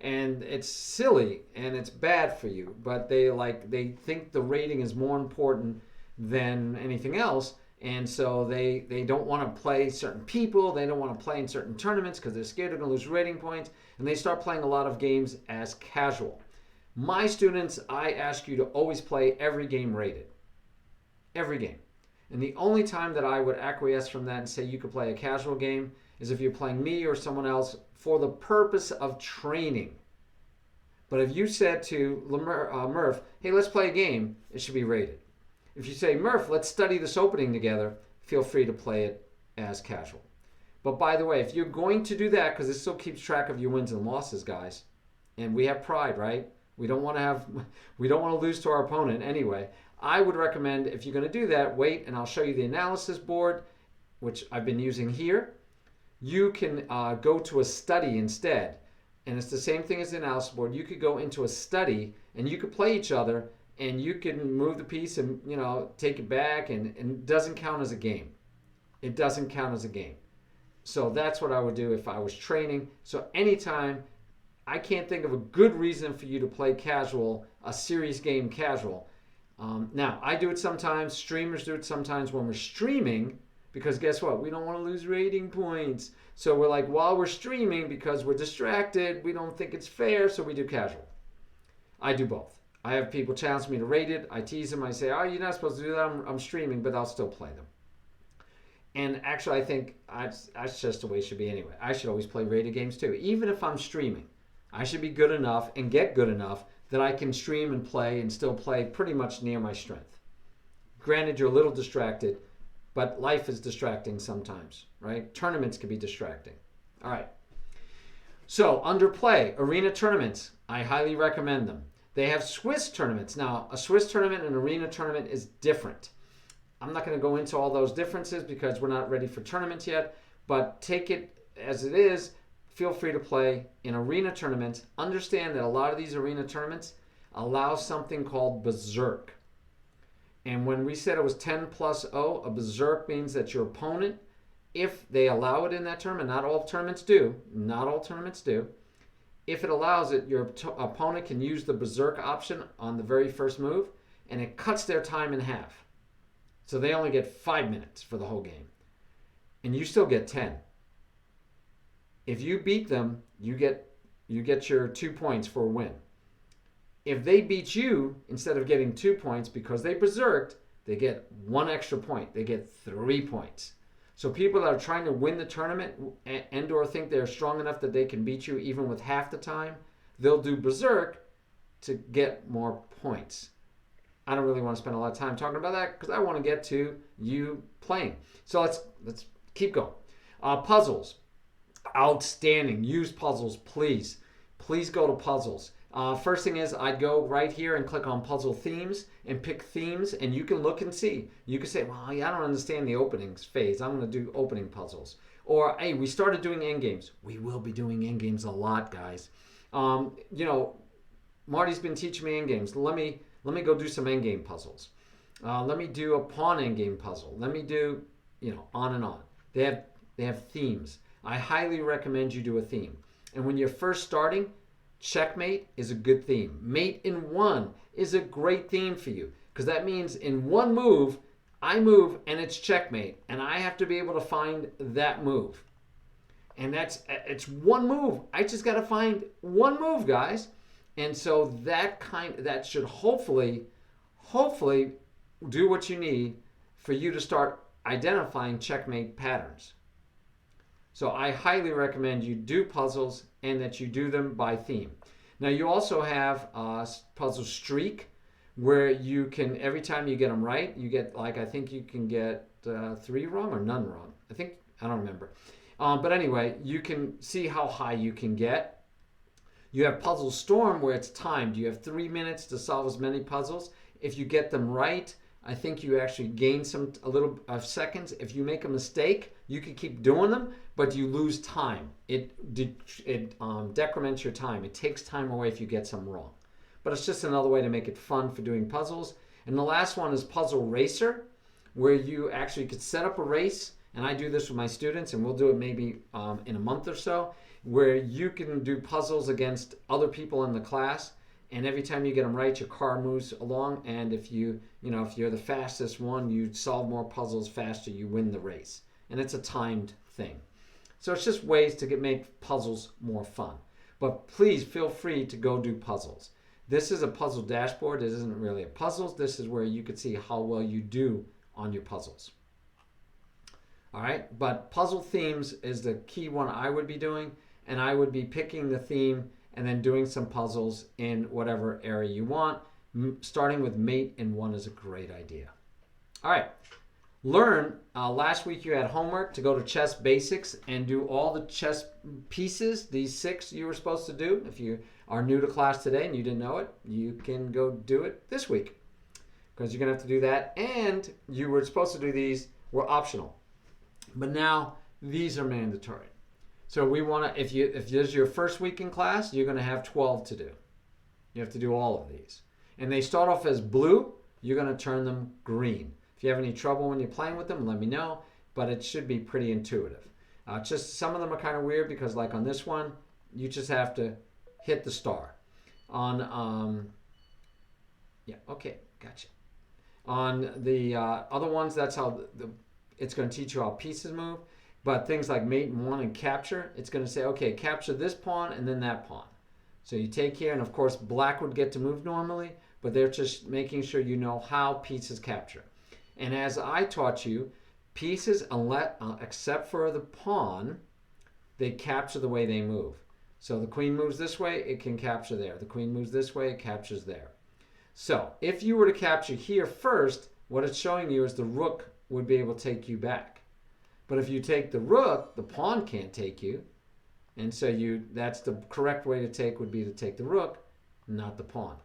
And it's silly and it's bad for you, but they think the rating is more important than anything else. And so they don't want to play certain people. They don't want to play in certain tournaments because they're scared they're going to lose rating points. And they start playing a lot of games as casual. My students, I ask you to always play every game rated. Every game. And the only time that I would acquiesce from that and say you could play a casual game is if you're playing me or someone else for the purpose of training. But if you said to Murph, hey, let's play a game, it should be rated. If you say, Murph, let's study this opening together, feel free to play it as casual. But by the way, if you're going to do that, because it still keeps track of your wins and losses, guys, and we have pride, right? We don't want to lose to our opponent anyway. I would recommend if you're going to do that, wait, and I'll show you the analysis board, which I've been using here. You can go to a study instead. And it's the same thing as the analysis board. You could go into a study and you could play each other and you can move the piece and, you know, take it back and it doesn't count as a game. It doesn't count as a game. So that's what I would do if I was training. So anytime, I can't think of a good reason for you to play casual, a serious game casual. Now, I do it sometimes. Streamers do it sometimes when we're streaming because guess what? We don't want to lose rating points. So we're like, while we're streaming, because we're distracted, we don't think it's fair, so we do casual. I do both. I have people challenge me to rate it. I tease them. I say, oh, you're not supposed to do that. I'm streaming, but I'll still play them. And actually, I think that's just the way it should be anyway. I should always play rated games too. Even if I'm streaming, I should be good enough and get good enough that I can stream and play and still play pretty much near my strength. Granted, you're a little distracted, but life is distracting sometimes, right? Tournaments can be distracting. All right. So, under play, arena tournaments, I highly recommend them. They have Swiss tournaments. Now, a Swiss tournament and an arena tournament is different. I'm not going to go into all those differences because we're not ready for tournaments yet, but take it as it is. Feel free to play in arena tournaments. Understand that a lot of these arena tournaments allow something called Berserk. And when we said it was 10+0, a Berserk means that your opponent, if they allow it in that tournament, not all tournaments do, if it allows it, your opponent can use the Berserk option on the very first move, and it cuts their time in half. So they only get 5 minutes for the whole game. And you still get 10. If you beat them, you get your 2 points for a win. If they beat you, instead of getting 2 points because they berserked, they get 1 extra point. They get 3 points. So people that are trying to win the tournament and or think they're strong enough that they can beat you even with half the time, they'll do berserk to get more points. I don't really want to spend a lot of time talking about that because I want to get to you playing. So let's keep going. Puzzles. Outstanding. Use puzzles, please. Please go to puzzles. First thing is I'd go right here and click on puzzle themes and pick themes, and you can look and see. You can say, well, yeah, I don't understand the openings phase. I'm going to do opening puzzles. Or, hey, we started doing end games. We will be doing end games a lot, guys. Marty's been teaching me end games. Let me go do some end game puzzles. Let me do a pawn end game puzzle. Let me do on and on. They have themes. I highly recommend you do a theme. And when you're first starting, Checkmate is a good theme. Mate in one is a great theme for you, because that means in one move, I move and it's checkmate, and I have to be able to find that move. And it's one move. I just got to find one move, guys. And so that should hopefully do what you need for you to start identifying checkmate patterns. So I highly recommend you do puzzles and that you do them by theme. Now you also have puzzle streak, where you can, every time you get them right, you get, I think you can get 3 wrong or none wrong. I don't remember. But anyway, you can see how high you can get. You have puzzle storm, where it's timed. You have 3 minutes to solve as many puzzles. If you get them right, I think you actually gain a little of seconds. If you make a mistake, you can keep doing them, but you lose time. It decrements your time. It takes time away if you get some wrong. But it's just another way to make it fun for doing puzzles. And the last one is Puzzle Racer, where you actually could set up a race, and I do this with my students, and we'll do it maybe in a month or so, where you can do puzzles against other people in the class. And every time you get them right, your car moves along. And if you're the fastest one, you solve more puzzles faster, you win the race. And it's a timed thing. So it's just ways to make puzzles more fun. But please feel free to go do puzzles. This is a puzzle dashboard. It isn't really a puzzles. This is where you could see how well you do on your puzzles. All right, but puzzle themes is the key one I would be doing. And I would be picking the theme and then doing some puzzles in whatever area you want. Starting with mate in one is a great idea. All right, learn. Last week you had homework to go to Chess Basics and do all the chess pieces, these 6 you were supposed to do. If you are new to class today and you didn't know it, you can go do it this week, because you're going to have to do that. And you were supposed to do these, were optional. But now these are mandatory. So we want to, if this is your first week in class, you're going to have 12 to do. You have to do all of these. And they start off as blue. You're going to turn them green. If you have any trouble when you're playing with them, let me know. But it should be pretty intuitive. Just some of them are kind of weird, because like on this one, you just have to hit the star. Okay, gotcha. On the other ones, that's how it's going to teach you how pieces move. But things like mate in one and capture, it's going to say, okay, capture this pawn and then that pawn. So you take here, and of course black would get to move normally, but they're just making sure you know how pieces capture. And as I taught you, pieces, except for the pawn, they capture the way they move. So the queen moves this way, it can capture there. The queen moves this way, it captures there. So if you were to capture here first, what it's showing you is the rook would be able to take you back. But if you take the rook, the pawn can't take you. And so that's the correct way to take, would be to take the rook, not the pawn.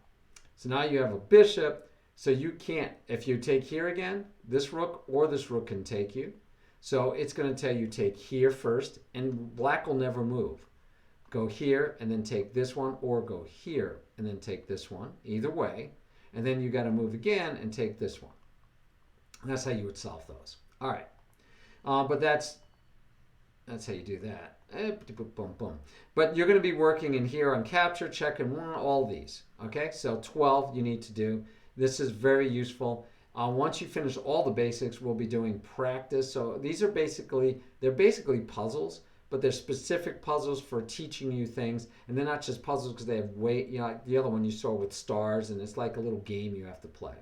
So now you have a bishop, so you can't, if you take here again, this rook or this rook can take you. So it's going to tell you take here first, and black will never move. Go here and then take this one, or go here and then take this one, either way. And then you got to move again and take this one. And that's how you would solve those. All right. But that's how you do that. But you're going to be working in here on capture, check, and all these. Okay, so 12 you need to do. This is very useful. Once you finish all the basics, we'll be doing practice. So these are basically puzzles, but they're specific puzzles for teaching you things. And they're not just puzzles because they have weight. Like the other one you saw with stars, and it's like a little game you have to play.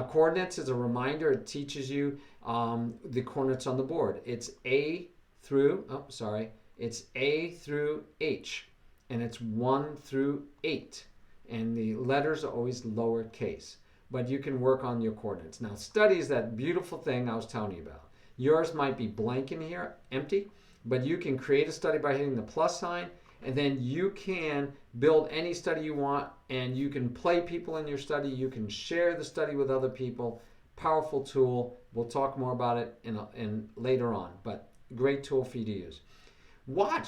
Coordinates is a reminder. It teaches you the coordinates on the board. It's A through H, and it's 1 through 8. And the letters are always lowercase. But you can work on your coordinates. Now, study is that beautiful thing I was telling you about. Yours might be blank in here, empty, but you can create a study by hitting the plus sign, and then you can build any study you want, and you can play people in your study. You can share the study with other people. Powerful tool. We'll talk more about it in later on, but great tool for you to use.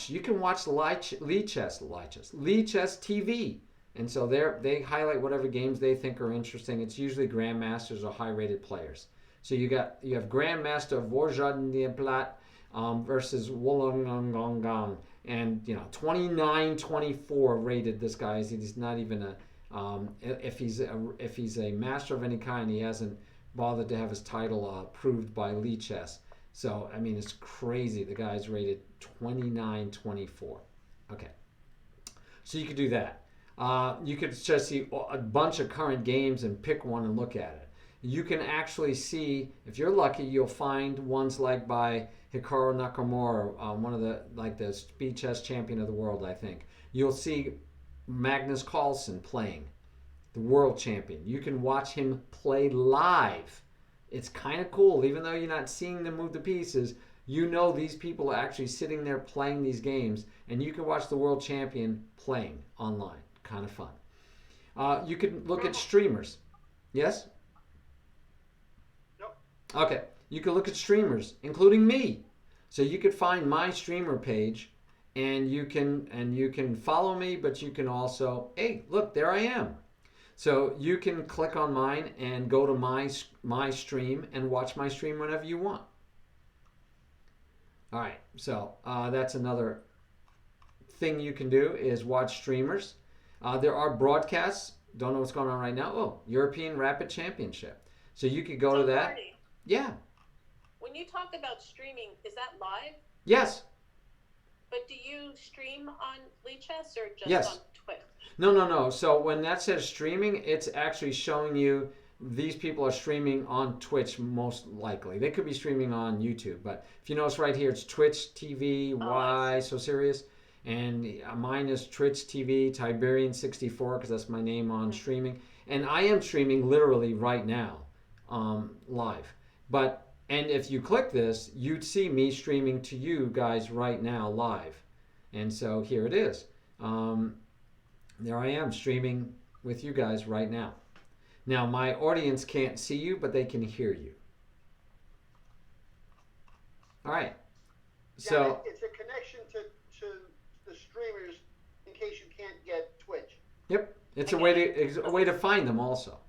You can watch Lead Chess TV. And so they highlight whatever games they think are interesting. It's usually grandmasters or high-rated players. So you have Grandmaster Vorjadnieplat versus Wollongong, and 29-24 rated. This guy. He's not even a if he's a master of any kind, he hasn't bothered to have his title approved by Lee Chess. So I mean, it's crazy. The guy's rated 29-24. Okay, so you could do that. You could just see a bunch of current games and pick one and look at it. You can actually see, if you're lucky, you'll find ones like by Hikaru Nakamura, one of the speed chess champion of the world, I think. You'll see Magnus Carlsen playing, the world champion. You can watch him play live. It's kind of cool, even though you're not seeing them move the pieces. You know these people are actually sitting there playing these games, and you can watch the world champion playing online. Kind of fun. You can look at streamers. Yes? Nope. Okay. You can look at streamers, including me. So you could find my streamer page, and you can follow me, but you can also, hey, look, there I am. So you can click on mine and go to my stream and watch my stream whenever you want. All right. So that's another thing you can do is watch streamers. There are broadcasts. Don't know what's going on right now. Oh, European Rapid Championship. So you could go to that. Marty, Yeah. when you talk about streaming, is that live? Yes. But do you stream on Chess or just Yes. on Twitch? No. So when that says streaming, it's actually showing you these people are streaming on Twitch most likely. They could be streaming on YouTube, but if you notice right here, it's Twitch TV Y, so serious. And mine is Twitch TV Tiberian 64 because that's my name on streaming. And I am streaming literally right now, live. And if you click this, you'd see me streaming to you guys right now live. And so here it is. There I am streaming with you guys right now. Now my audience can't see you, but they can hear you. All right. So it's a connection to the streamers in case you can't get Twitch. Yep, it's a way to find them also.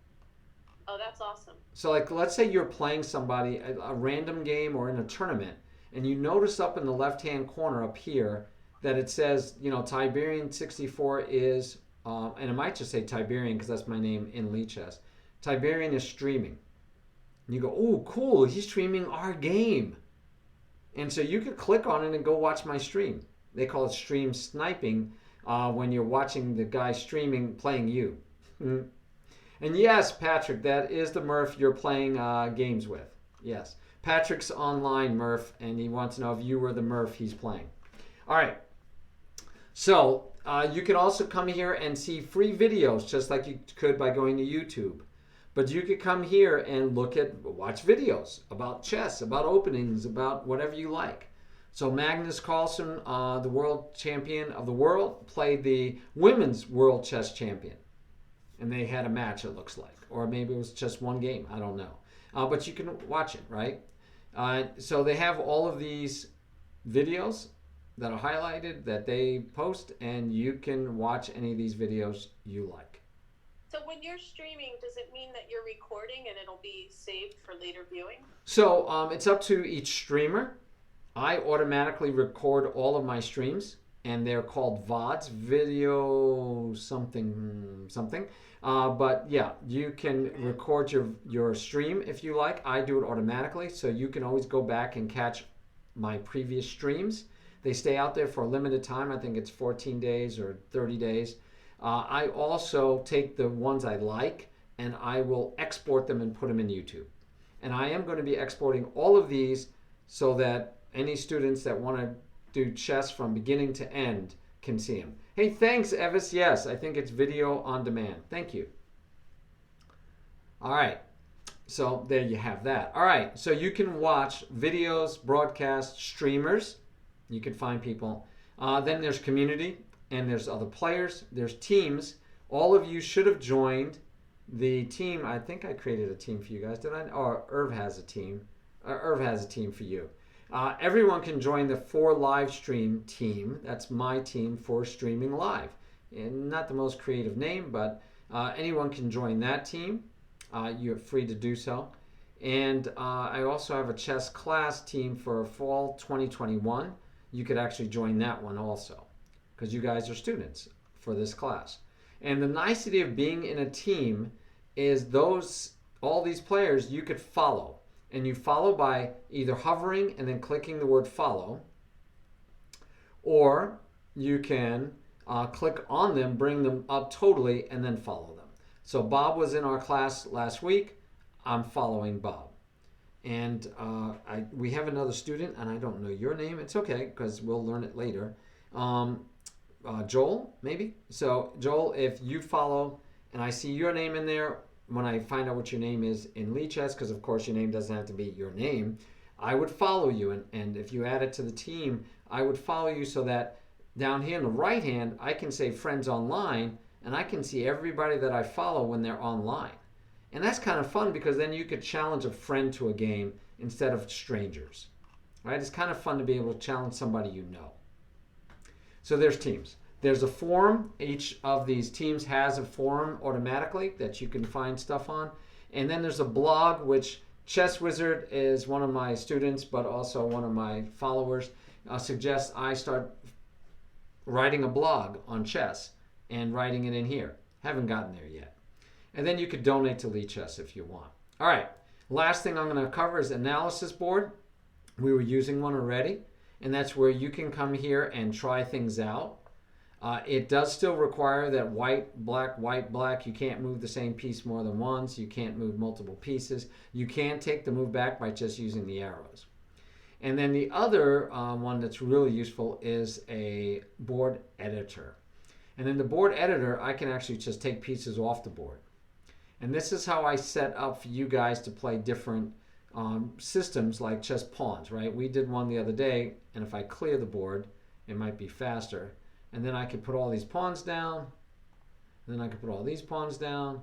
Oh, that's awesome. So like, let's say you're playing somebody a random game or in a tournament, and you notice up in the left-hand corner up here that it says, Tiberian 64 is, and it might just say Tiberian because that's my name in Lee Chess. Tiberian is streaming. And you go, oh, cool, he's streaming our game. And so you could click on it and go watch my stream. They call it stream sniping when you're watching the guy streaming playing you. And yes, Patrick, that is the Murph you're playing games with. Yes. Patrick's online, Murph, and he wants to know if you were the Murph he's playing. All right. So you can also come here and see free videos just like you could by going to YouTube. But you could come here and watch videos about chess, about openings, about whatever you like. So Magnus Carlsen, the world champion of the world, played the women's world chess champion. And they had a match, it looks like. Or maybe it was just one game. I don't know. But you can watch it, right? So they have all of these videos that are highlighted that they post, and you can watch any of these videos you like. So when you're streaming, does it mean that you're recording and it'll be saved for later viewing? So it's up to each streamer. I automatically record all of my streams, and they're called VODs, video something. But yeah, you can record your stream if you like. I do it automatically, so you can always go back and catch my previous streams. They stay out there for a limited time. I think it's 14 days or 30 days. I also take the ones I like, and I will export them and put them in YouTube. And I am going to be exporting all of these so that any students that want to do chess from beginning to end can see them. Hey, thanks, Evis. Yes, I think it's video on demand. Thank you. All right. So there you have that. All right. So you can watch videos, broadcasts, streamers. You can find people. Then there's community, and there's other players. There's teams. All of you should have joined the team. I think I created a team for you guys. Did I? Or Irv has a team. Irv has a team for you. Everyone can join the For Live Stream team. That's my team for streaming live. And not the most creative name, but anyone can join that team. You're free to do so. And I also have a chess class team for fall 2021. You could actually join that one also, because you guys are students for this class. And the nicety of being in a team is all these players you could follow. And you follow by either hovering and then clicking the word follow, or you can click on them, bring them up totally, and then follow them. So Bob was in our class last week. I'm following Bob. And we have another student, and I don't know your name. It's okay, because we'll learn it later. Joel, maybe? So Joel, if you follow and I see your name in there, when I find out what your name is in Lichess, because of course your name doesn't have to be your name, I would follow you. And if you add it to the team, I would follow you so that down here in the right hand, I can say friends online, and I can see everybody that I follow when they're online. And that's kind of fun, because then you could challenge a friend to a game instead of strangers. Right? It's kind of fun to be able to challenge somebody you know. So there's teams. There's a forum. Each of these teams has a forum automatically that you can find stuff on. And then there's a blog, which Chess Wizard is one of my students, but also one of my followers, suggests I start writing a blog on chess and writing it in here. Haven't gotten there yet. And then you could donate to Lichess if you want. All right, last thing I'm going to cover is analysis board. We were using one already, and that's where you can come here and try things out. It does still require that white, black. You can't move the same piece more than once. You can't move multiple pieces. You can take the move back by just using the arrows. And then the other one that's really useful is a board editor. And in the board editor, I can actually just take pieces off the board. And this is how I set up for you guys to play different systems like chess pawns, right? We did one the other day, and if I clear the board, it might be faster. And then I could put all these pawns down. And then I could put all these pawns down.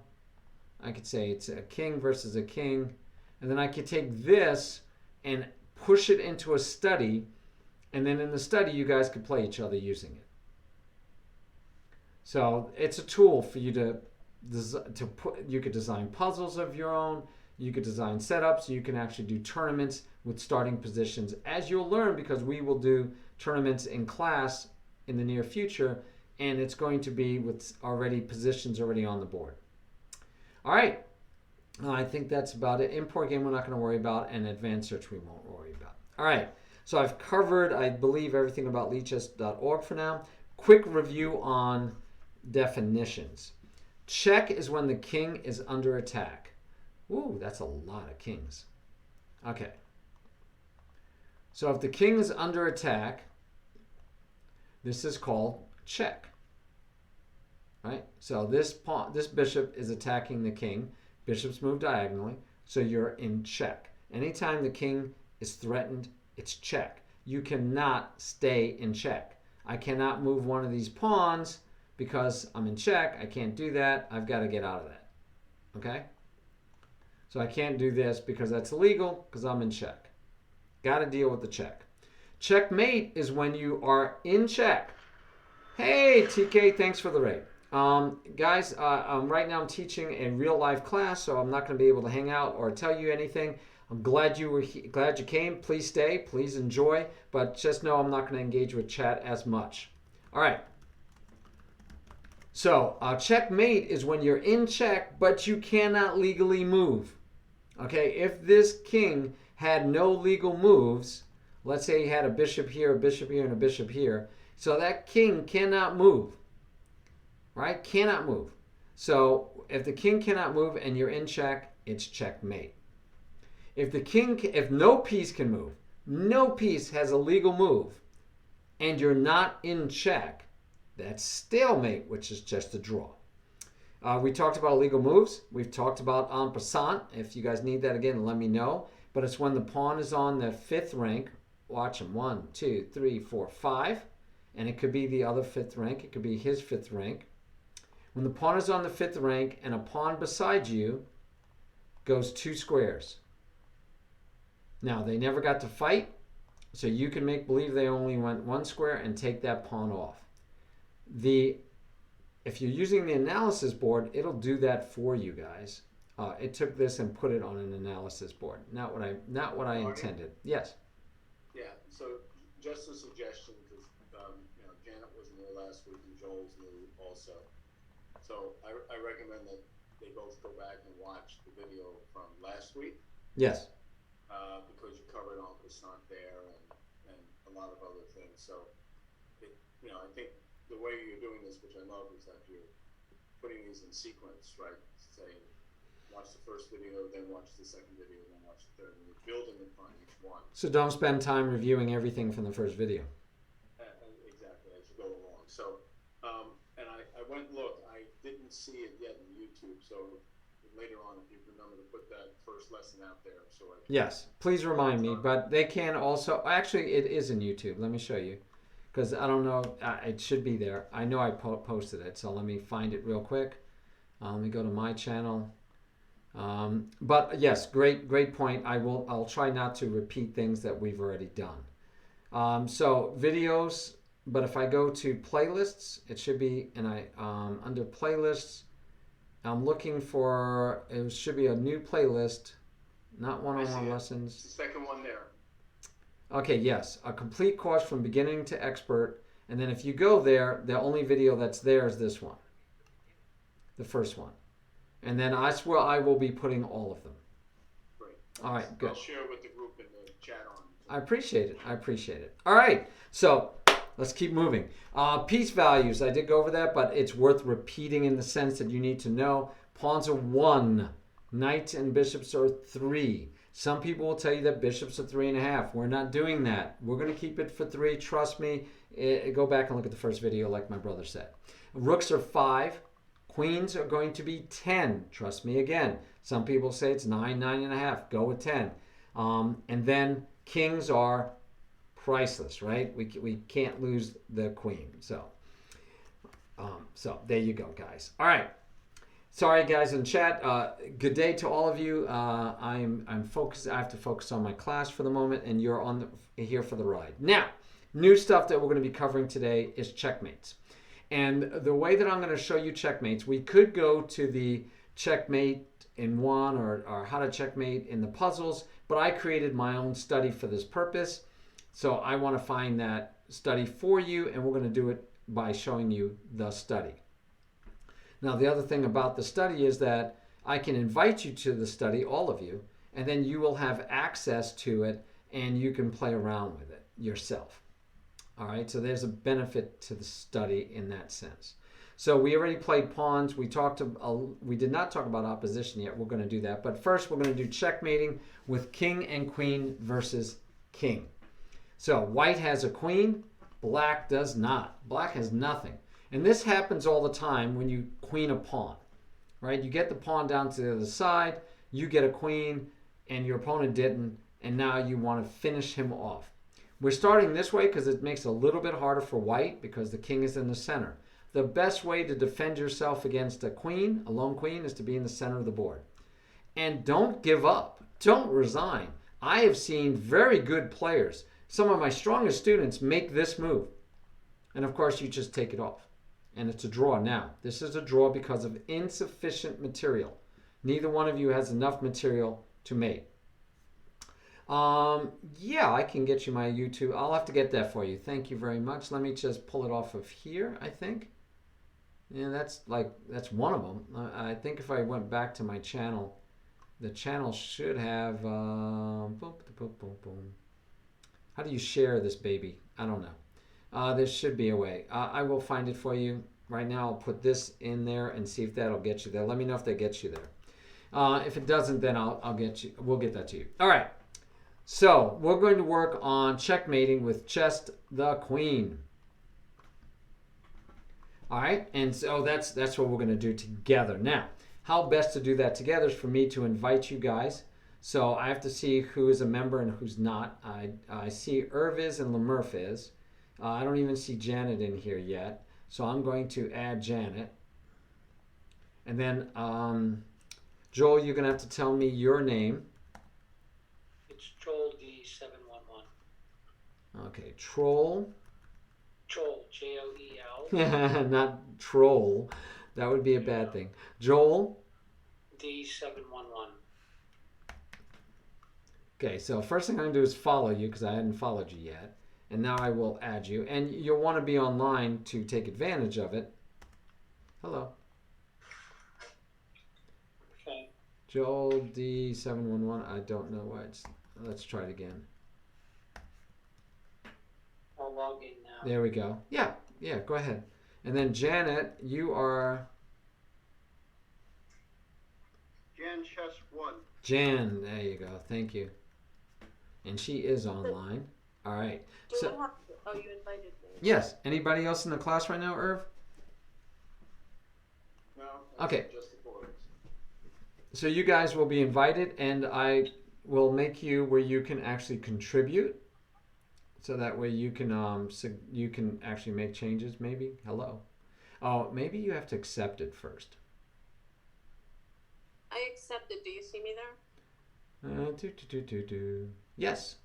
I could say it's a king versus a king. And then I could take this and push it into a study. And then in the study, you guys could play each other using it. So it's a tool for you you could design puzzles of your own. You could design setups. You can actually do tournaments with starting positions, as you'll learn, because we will do tournaments in class in the near future, and it's going to be with positions already on the board. All right, I think that's about it. Import game we're not going to worry about, and advanced search we won't worry about. All right, so I've covered, I believe, everything about lichess.org for now. Quick review on definitions. Check is when the king is under attack. Ooh, that's a lot of kings. Okay. So if the king is under attack, this is called check. Right? So this bishop is attacking the king. Bishops move diagonally, so you're in check. Anytime the king is threatened, it's check. You cannot stay in check. I cannot move one of these pawns because I'm in check. I can't do that. I've got to get out of that. Okay? So I can't do this because that's illegal because I'm in check. Got to deal with the check. Checkmate is when you are in check. Hey, TK, thanks for the raid. Guys, right now I'm teaching a real life class, so I'm not going to be able to hang out or tell you anything. I'm glad you came. Please stay. Please enjoy. But just know I'm not going to engage with chat as much. All right. So checkmate is when you're in check, but you cannot legally move. Okay, if this king had no legal moves, let's say he had a bishop here, and a bishop here, so that king cannot move, right? Cannot move. So if the king cannot move and you're in check, it's checkmate. If no piece can move, no piece has a legal move, and you're not in check, that's stalemate, which is just a draw. We talked about illegal moves. We've talked about en passant. If you guys need that again, let me know. But it's when the pawn is on the fifth rank. Watch them. 1, 2, 3, 4, 5. And it could be the other fifth rank. It could be his fifth rank. When the pawn is on the fifth rank and a pawn beside you goes 2 squares. Now, they never got to fight, so you can make believe they only went 1 square and take that pawn off. If you're using the analysis board, it'll do that for you guys it took this and put it on an analysis board. Not what I intended. Yes. Yeah. So just a suggestion, because Janet wasn't here last week and Joel's new also. So I recommend that they both go back and watch the video from last week. Yes. Because you covered on Passant there and a lot of other things. So, I think the way you're doing this, which I love, is that you're putting these in sequence, right? Saying, watch the first video, then watch the second video, then watch the third, and you're building upon each one. So don't spend time reviewing everything from the first video. Exactly, as you go along. So, and I went and looked. I didn't see it yet in YouTube, so later on, if you remember to put that first lesson out there. Yes, please remind me. But they can also, actually, it is in YouTube. Let me show you, because I don't know, it should be there. I know I posted it, so let me find it real quick. Let me go to my channel. But yes, great point. I'll try not to repeat things that we've already done. So videos, but if I go to playlists, it should be, and under playlists, I'm looking for, it should be a new playlist, not one-on-one lessons. It's the second one there. Okay, yes, a complete course from beginning to expert. And then if you go there, the only video that's there is this one, the first one. And then I swear I will be putting all of them. Great. All right, good. I'll share with the group in the chat on. I appreciate it. All right, so let's keep moving. Piece values, I did go over that, but it's worth repeating in the sense that you need to know pawns are 1, knights and bishops are 3. Some people will tell you that bishops are 3.5. We're not doing that. We're going to keep it for 3. Trust me. Go back and look at the first video like my brother said. Rooks are 5. Queens are going to be 10. Trust me again. Some people say it's 9, 9.5. Go with 10. And then kings are priceless, right? We can't lose the queen. So there you go, guys. All right. Sorry, guys in chat. Good day to all of you. I'm focused. I have to focus on my class for the moment, and you're here for the ride. Now, new stuff that we're going to be covering today is checkmates. And the way that I'm going to show you checkmates, we could go to the checkmate in one or how to checkmate in the puzzles, but I created my own study for this purpose. So I want to find that study for you, and we're going to do it by showing you the study. Now, the other thing about the study is that I can invite you to the study, all of you, and then you will have access to it, and you can play around with it yourself. All right, so there's a benefit to the study in that sense. So we already played pawns. We did not talk about opposition yet. We're going to do that. But first, we're going to do checkmating with king and queen versus king. So white has a queen, black does not. Black has nothing. And this happens all the time when you queen a pawn, right? You get the pawn down to the other side, you get a queen, and your opponent didn't, and now you want to finish him off. We're starting this way because it makes it a little bit harder for white because the king is in the center. The best way to defend yourself against a lone queen, is to be in the center of the board. And don't give up. Don't resign. I have seen very good players, some of my strongest students, make this move. And of course, you just take it off. And it's a draw now. This is a draw because of insufficient material. Neither one of you has enough material to mate. Yeah, I can get you my YouTube. I'll have to get that for you. Thank you very much. Let me just pull it off of here, I think. Yeah, that's one of them. I think if I went back to my channel, the channel should have... boom, boom, boom, boom. How do you share this baby? I don't know. There should be a way. I will find it for you. Right now, I'll put this in there and see if that'll get you there. Let me know if that gets you there. If it doesn't, then we'll get that to you. All right. So we're going to work on checkmating with just the queen. All right. And so that's what we're going to do together. Now, how best to do that together is for me to invite you guys. So I have to see who is a member and who's not. I see Irviz and Lemurf is. I don't even see Janet in here yet. So I'm going to add Janet. And then, Joel, you're going to have to tell me your name. It's Joel D711. Okay, Troll. Joel, Joel. Not Troll. That would be a bad thing. Joel. D711. Okay, so first thing I'm going to do is follow you because I hadn't followed you yet. And now I will add you. And you'll want to be online to take advantage of it. Hello. Okay. Joel D711. I don't know why. Let's try it again. I'll log in now. There we go. Yeah, go ahead. And then Janet, you are... Jan Chess 1. Jan, there you go. Thank you. And she is online. All right. Do I have to, oh, you invited me. Yes. Anybody else in the class right now, Irv? No. Okay. Just the boards. So you guys will be invited, and I will make you where you can actually contribute. So that way you can actually make changes. Maybe. Hello. Oh, maybe you have to accept it first. I accepted. Do you see me there? Yes.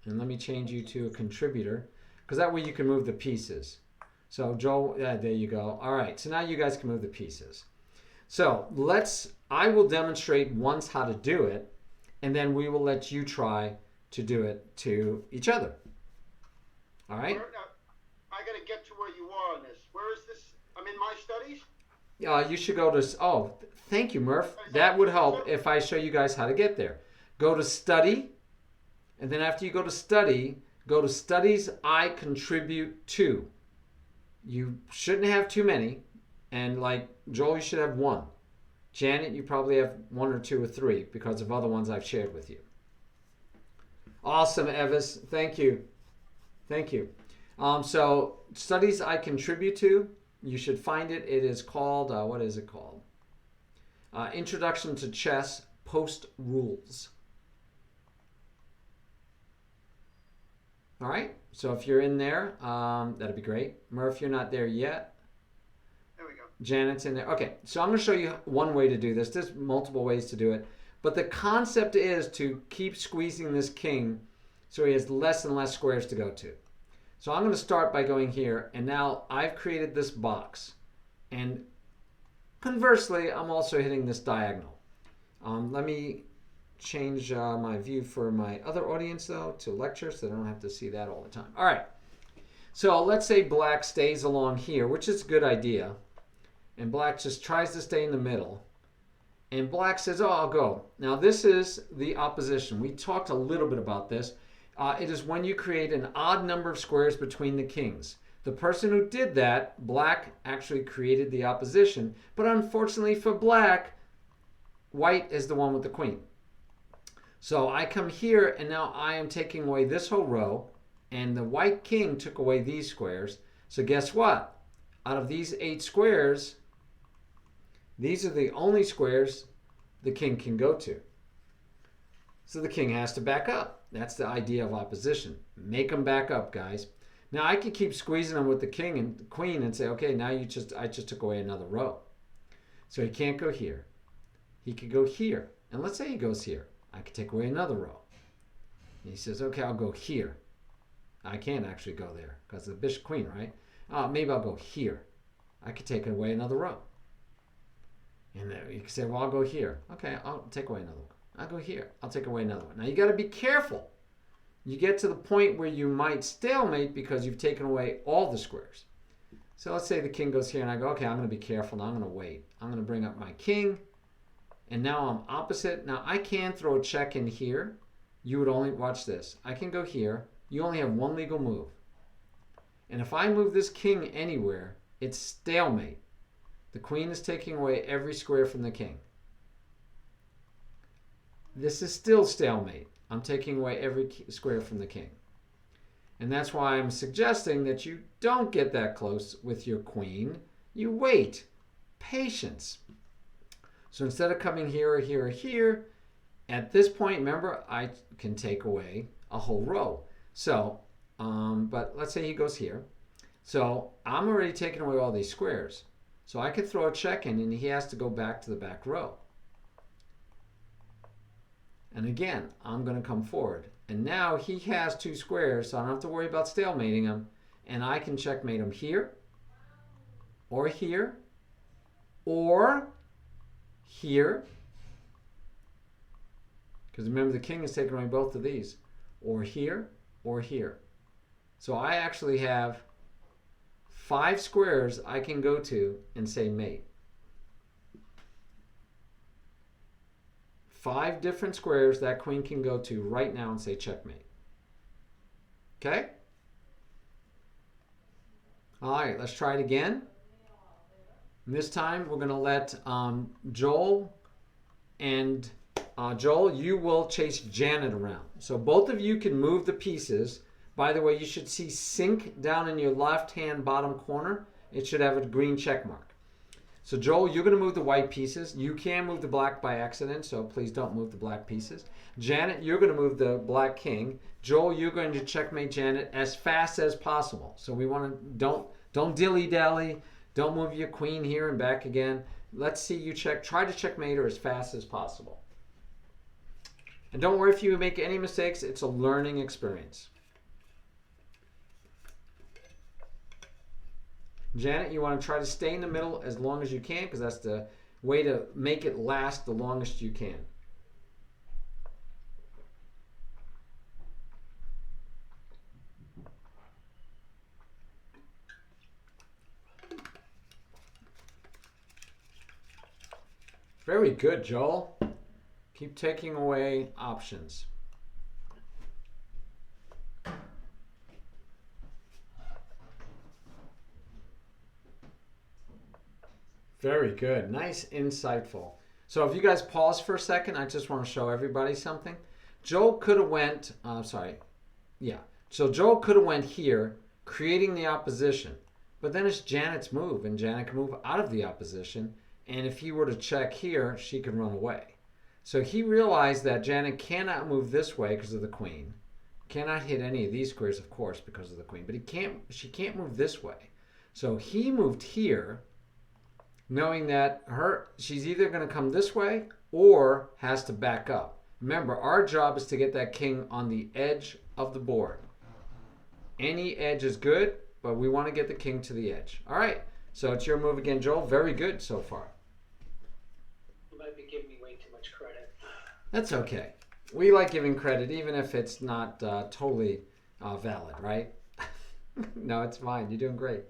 And let me change you to a contributor, because that way you can move the pieces. So Joel, there you go. All right, so now you guys can move the pieces. So I will demonstrate once how to do it, and then we will let you try to do it to each other. All right? I got to get to where you are on this. Where is this? I'm in my studies? You should go to, thank you, Murph. That would help if I show you guys how to get there. Go to study, and then after you go to studies I contribute to. You shouldn't have too many, and like Joel, you should have one. Janet, you probably have one or two or three because of other ones I've shared with you. Awesome, Evis. Thank you. So studies I contribute to, you should find it. It is called, what is it called? Introduction to Chess Post Rules. All right, so if you're in there, that'd be great. Murph, you're not there yet. There we go. Janet's in there. Okay, so I'm going to show you one way to do this. There's multiple ways to do it. But the concept is to keep squeezing this king so he has less and less squares to go to. So I'm going to start by going here, and now I've created this box. And conversely, I'm also hitting this diagonal. Let me change my view for my other audience, though, to lecture, so they don't have to see that all the time. All right. So let's say black stays along here, which is a good idea. And black just tries to stay in the middle. And black says, oh, I'll go. Now, this is the opposition. We talked a little bit about this. It is when you create an odd number of squares between the kings. The person who did that, black, actually created the opposition. But unfortunately for black, white is the one with the queen. So I come here, and now I am taking away this whole row. And the white king took away these squares. So guess what? Out of these 8 squares, these are the only squares the king can go to. So the king has to back up. That's the idea of opposition. Make them back up, guys. Now I could keep squeezing them with the king and the queen and say, okay, now I just took away another row. So he can't go here. He could go here. And let's say he goes here. I could take away another row. And he says, okay, I'll go here. I can't actually go there because of the bishop queen, right? Maybe I'll go here. I could take away another row. And then you can say, well, I'll go here. Okay, I'll take away another one. I'll go here. I'll take away another one. Now, you got to be careful. You get to the point where you might stalemate because you've taken away all the squares. So let's say the king goes here, and I go, okay, I'm going to be careful. Now I'm going to wait. I'm going to bring up my king, and now I'm opposite. Now, I can throw a check in here. You would only, watch this. I can go here. You only have one legal move. And if I move this king anywhere, it's stalemate. The queen is taking away every square from the king. This is still stalemate. I'm taking away every square from the king. And that's why I'm suggesting that you don't get that close with your queen. You wait. Patience. So instead of coming here or here or here, at this point, remember, I can take away a whole row. So, but let's say he goes here. So I'm already taking away all these squares. So I could throw a check in, and he has to go back to the back row. And again, I'm going to come forward. And now he has 2 squares, so I don't have to worry about stalemating him. And I can checkmate him here, or here, or here, because remember the king is taking away both of these, or here, or here. So I actually have 5 squares I can go to and say mate. 5 different squares that queen can go to right now and say checkmate. Okay? All right, let's try it again. And this time we're going to let Joel and Joel, you will chase Janet around. So both of you can move the pieces. By the way, you should see sync down in your left-hand bottom corner. It should have a green check mark. So Joel, you're going to move the white pieces. You can move the black by accident, so please don't move the black pieces. Janet, you're going to move the black king. Joel, you're going to checkmate Janet as fast as possible. So we want to don't dilly-dally. Don't move your queen here and back again. Let's see you try to checkmate her as fast as possible. And don't worry if you make any mistakes. It's a learning experience. Janet, you want to try to stay in the middle as long as you can because that's the way to make it last the longest you can. Very good, Joel. Keep taking away options. Very good. Nice, insightful. So if you guys pause for a second, I just want to show everybody something. Joel could have went, So Joel could have went here, creating the opposition. But then it's Janet's move, and Janet can move out of the opposition. And if he were to check here, she can run away. So he realized that Janet cannot move this way because of the queen. Cannot hit any of these squares, of course, because of the queen. But she can't move this way. So he moved here, knowing that she's either going to come this way or has to back up. Remember, our job is to get that king on the edge of the board. Any edge is good, but we want to get the king to the edge. All right, so it's your move again, Joel. Very good so far. You might be giving me way too much credit. That's okay. We like giving credit even if it's not totally valid, right? No, it's fine. You're doing great.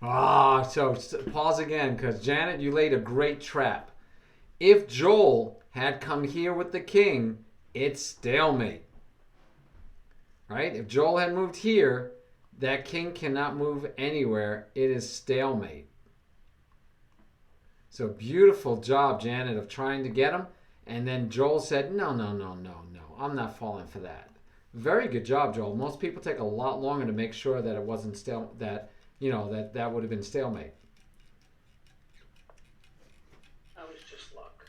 So pause again because Janet, you laid a great trap. If Joel had come here with the king, it's stalemate. Right? If Joel had moved here, that king cannot move anywhere. It is stalemate. So beautiful job, Janet, of trying to get him. And then Joel said, no. I'm not falling for that. Very good job, Joel. Most people take a lot longer to make sure that it wasn't that would have been stalemate. That was just luck.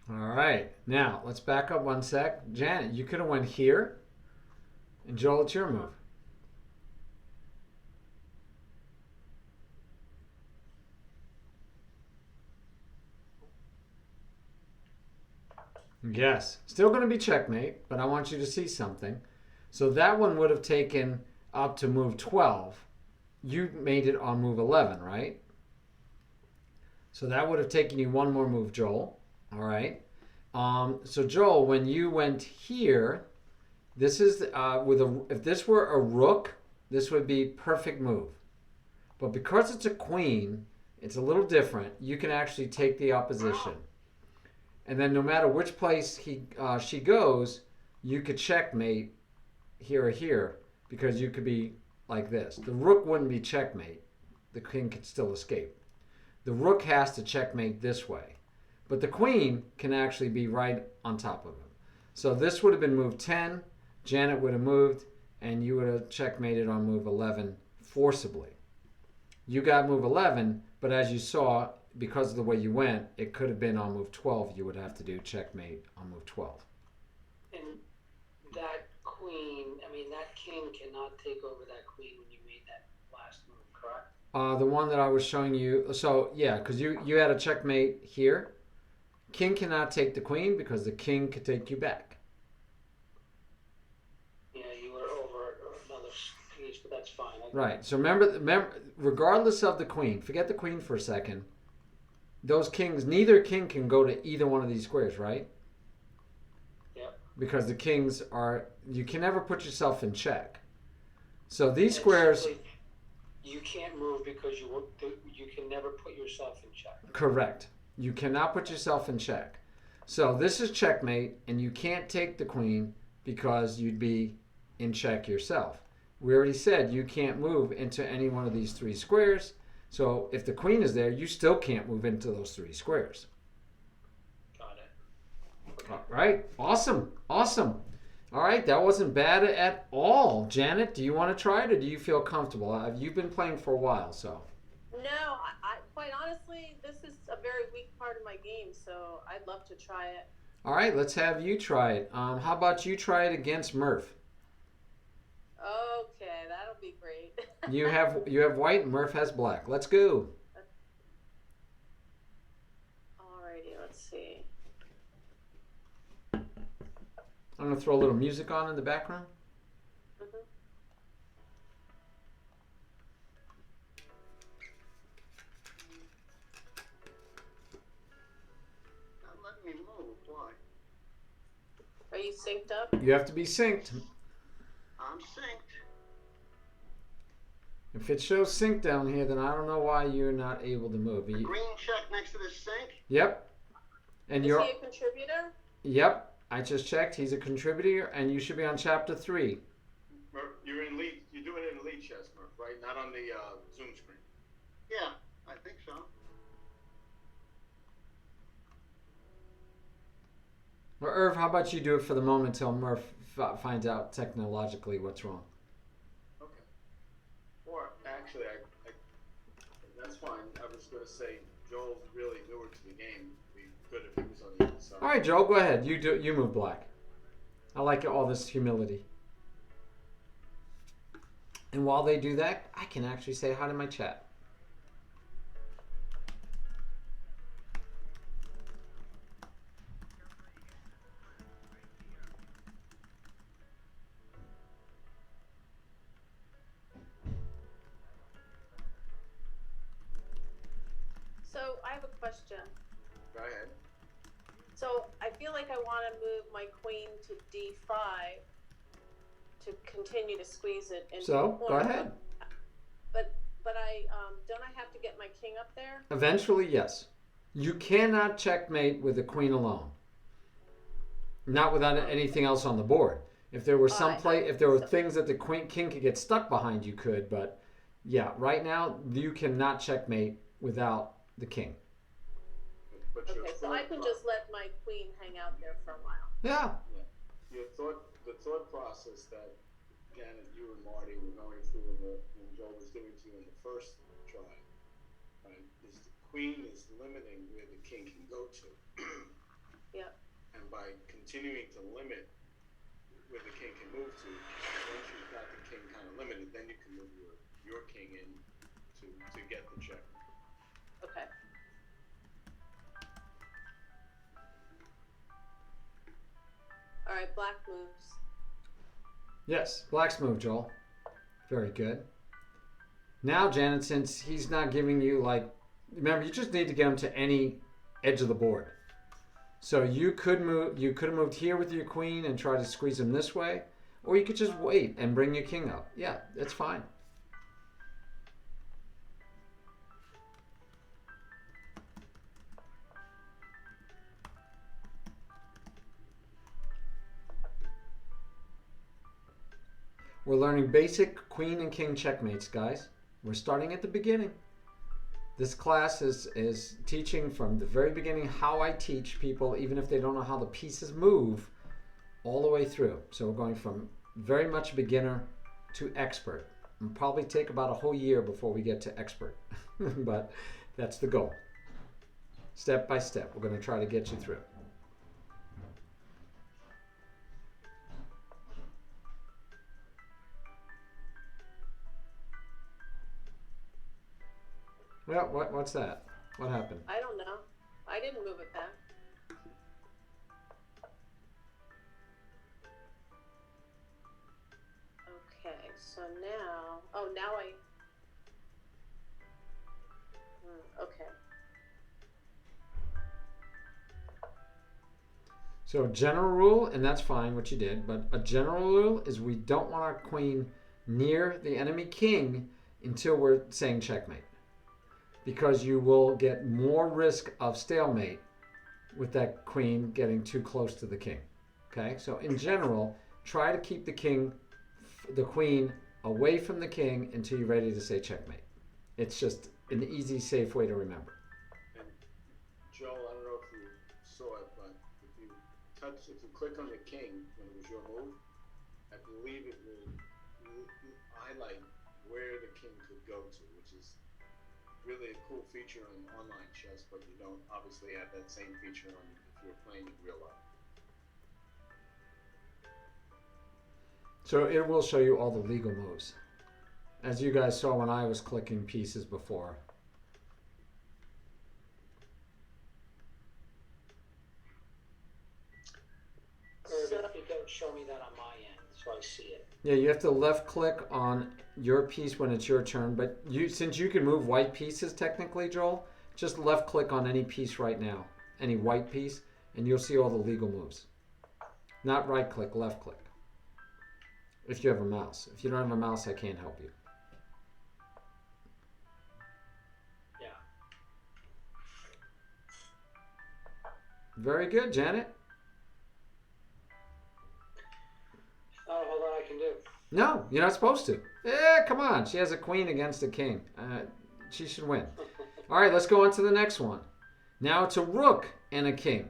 All right. Now, let's back up one sec. Janet, you could have went here. And Joel, it's your move. Yes. Still going to be checkmate, but I want you to see something. So that one would have taken up to move 12. You made it on move 11, right? So that would have taken you one more move, Joel. All right. So Joel, when you went here, this is if this were a rook, this would be perfect move. But because it's a queen, it's a little different. You can actually take the opposition. And then no matter which place she goes, you could checkmate here or here because you could be like this. The rook wouldn't be checkmate. The king could still escape. The rook has to checkmate this way. But the queen can actually be right on top of him. So this would have been move 10. Janet would have moved, and you would have checkmated on move 11 forcibly. You got move 11, but as you saw, because of the way you went, it could have been on move 12. You would have to do checkmate on move 12. And that queen, I mean, that king cannot take over that queen when you made that last move, correct? The one that I was showing you. So yeah, because you had a checkmate here. King cannot take the queen because the king could take you back. Yeah, you were over another piece, but that's fine. Right. So remember, regardless of the queen, forget the queen for a second. Those kings, neither king can go to either one of these squares, right? Yep. Because the kings are, you can never put yourself in check. So these And squares, simply, you can't move because you can never put yourself in check. correct. You cannot put yourself in check. So this is checkmate, and you can't take the queen because you'd be in check yourself. We already said you can't move into any one of these three squares. So if the queen is there, you still can't move into those three squares. Got it. All right. Awesome. Awesome. All right. That wasn't bad at all. Janet, do you want to try it or do you feel comfortable? You've been playing for a while, so. No, I quite honestly, this is a very weak part of my game, so I'd love to try it. All right. Let's have you try it. How about you try it against Murph? Okay, that'll be great. You have white and Murph has black. Let's go. Alrighty, let's see. I'm going to throw a little music on in the background. Mhm. Not letting me move. Why? Are you synced up? You have to be synced. I'm synced. If it shows sync down here, then I don't know why you're not able to move. Green check next to the sink. Yep. And Is you're. he a contributor? Yep. I just checked. He's a contributor, and you should be on chapter 3. Murph, you're in lead. You're doing it in lead chess, Murph, right? Not on the Zoom screen. Yeah, I think so. Well, Irv, how about you do it for the moment till Murph finds out technologically what's wrong? Okay. Or actually, I that's fine. I was going to say Joel's really newer to the game. It'd be good if he was on the other side. All right, Joel, go ahead. You move black. I like all this humility. And while they do that, I can actually say hi to my chat. So I have a question. Go ahead. So I feel like I want to move my queen to d5 to continue to squeeze it into the So, corner. go ahead. But I don't I have to get my king up there? Eventually, yes. You cannot checkmate with the queen alone. Not without anything else on the board. If there were if there were things that the king could get stuck behind, you could. But yeah, right now you cannot checkmate without the king. But your Okay, so I can just let my queen hang out there for a while. Yeah. the thought process that Janet, you and Marty were going through and Joel was giving to you in the first try, right, is the queen is limiting where the king can go to. Yep. And by continuing to limit where the king can move to, once you've got the king kind of limited, then you can move your king in to get the check. Okay. All right, black moves. Yes, black's move, Joel. Very good. Now, Janet, since he's not giving you remember, you just need to get him to any edge of the board. So you could move. You could have moved here with your queen and try to squeeze him this way, or you could just wait and bring your king up. Yeah, that's fine. We're learning basic queen and king checkmates, guys. We're starting at the beginning. This class is teaching from the very beginning how I teach people, even if they don't know how the pieces move, all the way through. So we're going from very much beginner to expert. It'll probably take about a whole year before we get to expert, but that's the goal. Step by step, we're going to try to get you through. Well, what's that? What happened? I don't know. I didn't move it back. Okay, so now, now okay. So a general rule, and that's fine what you did, but a general rule is we don't want our queen near the enemy king until we're saying checkmate. Because you will get more risk of stalemate with that queen getting too close to the king. Okay, so in general, try to keep the queen away from the king until you're ready to say checkmate. It's just an easy, safe way to remember. And Joel, I don't know if you saw it, but if you click on the king when it was your move, I believe it will highlight where the king could go to, which is really a cool feature in online chess, but you don't obviously have that same feature if you're playing in real life. So it will show you all the legal moves, as you guys saw when I was clicking pieces before. It don't show me that on my end, so I see it. Yeah, you have to left click on your piece when it's your turn, but since you can move white pieces technically, Joel, just left click on any piece right now, any white piece, and you'll see all the legal moves. Not right click, left click. If you have a mouse. If you don't have a mouse, I can't help you. Yeah. Very good, Janet. Oh, hold on, I can do. No, you're not supposed to. Come on. She has a queen against a king. She should win. All right, let's go on to the next one. Now it's a rook and a king.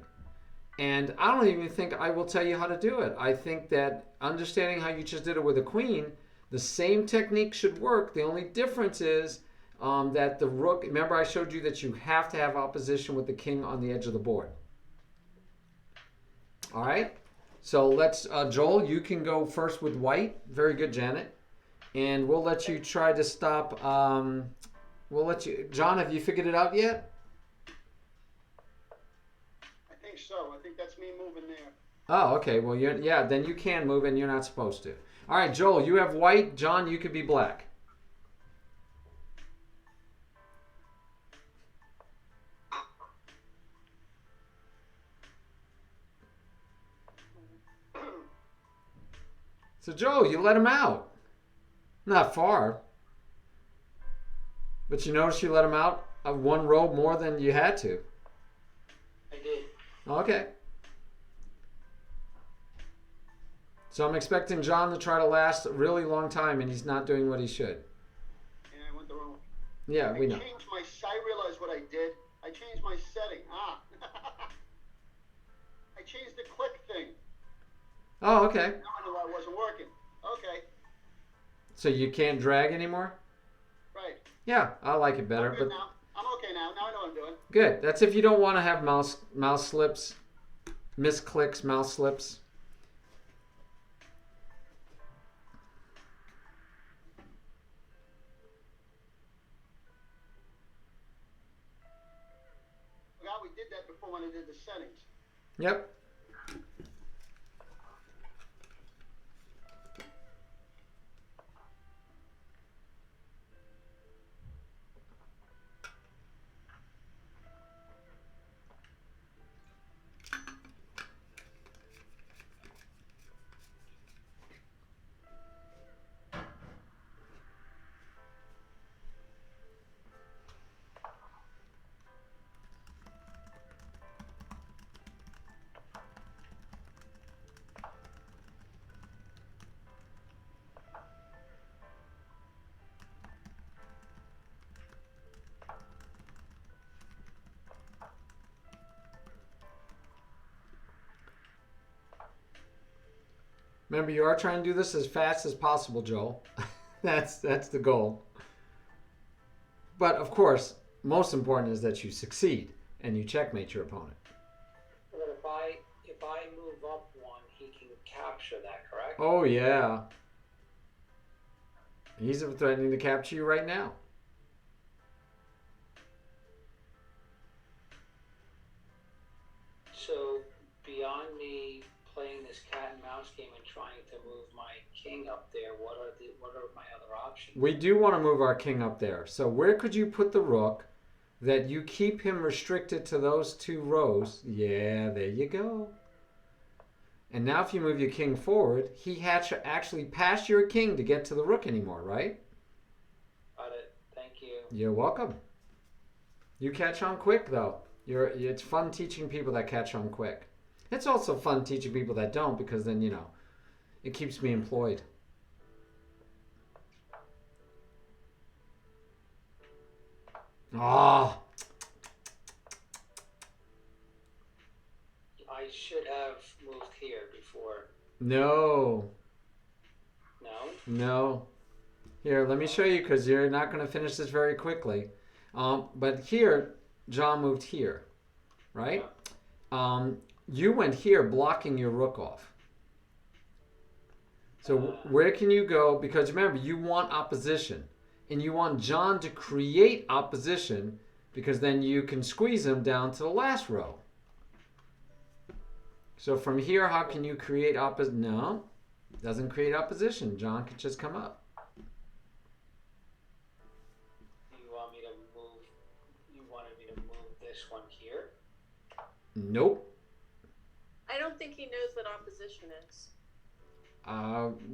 And I don't even think I will tell you how to do it. I think that understanding how you just did it with a queen, the same technique should work. The only difference is that the rook, remember I showed you that you have to have opposition with the king on the edge of the board. All right. So let's, Joel, you can go first with white. Very good, Janet. And we'll let you try to stop. We'll let you, John, have you figured it out yet? I think so. I think that's me moving there. Oh, okay. Well, then you can move and you're not supposed to. All right, Joel, you have white. John, you could be black. So, Joel, you let him out. Not far. But you notice you let him out one row more than you had to. I did. Okay. So I'm expecting John to try to last a really long time, and he's not doing what he should. And I went the wrong way. Yeah, we know. I realized what I did. I changed my setting. I changed the click thing. Oh, okay. Now I know why it wasn't working. Okay. So you can't drag anymore? Right. Yeah, I like it better. I'm good now. I'm okay now. Now I know what I'm doing. Good. That's if you don't want to have mouse slips, misclicks, mouse slips. Well, we did that before when I did the settings. Yep. Remember, you are trying to do this as fast as possible, Joel. That's the goal. But of course, most important is that you succeed and you checkmate your opponent. But if I move up one, he can capture that, correct? Oh yeah. He's threatening to capture you right now. trying to move my king up there. What are my other options? We do want to move our king up there. So where could you put the rook that you keep him restricted to those 2 rows? Yeah, there you go. And now if you move your king forward, he had to actually pass your king to get to the rook anymore, right? Got it. Thank you. You're welcome. You catch on quick, though. It's fun teaching people that catch on quick. It's also fun teaching people that don't, because then, it keeps me employed. Ah. I should have moved here before. No. No? No. Here, let me show you, because you're not going to finish this very quickly. But here, John moved here, right? You went here blocking your rook off. So where can you go? Because remember, you want opposition. And you want John to create opposition, because then you can squeeze him down to the last row. So from here, how can you create opposition? No, doesn't create opposition. John can just come up. You wanted me to move this one here? Nope. I don't think he knows what opposition is.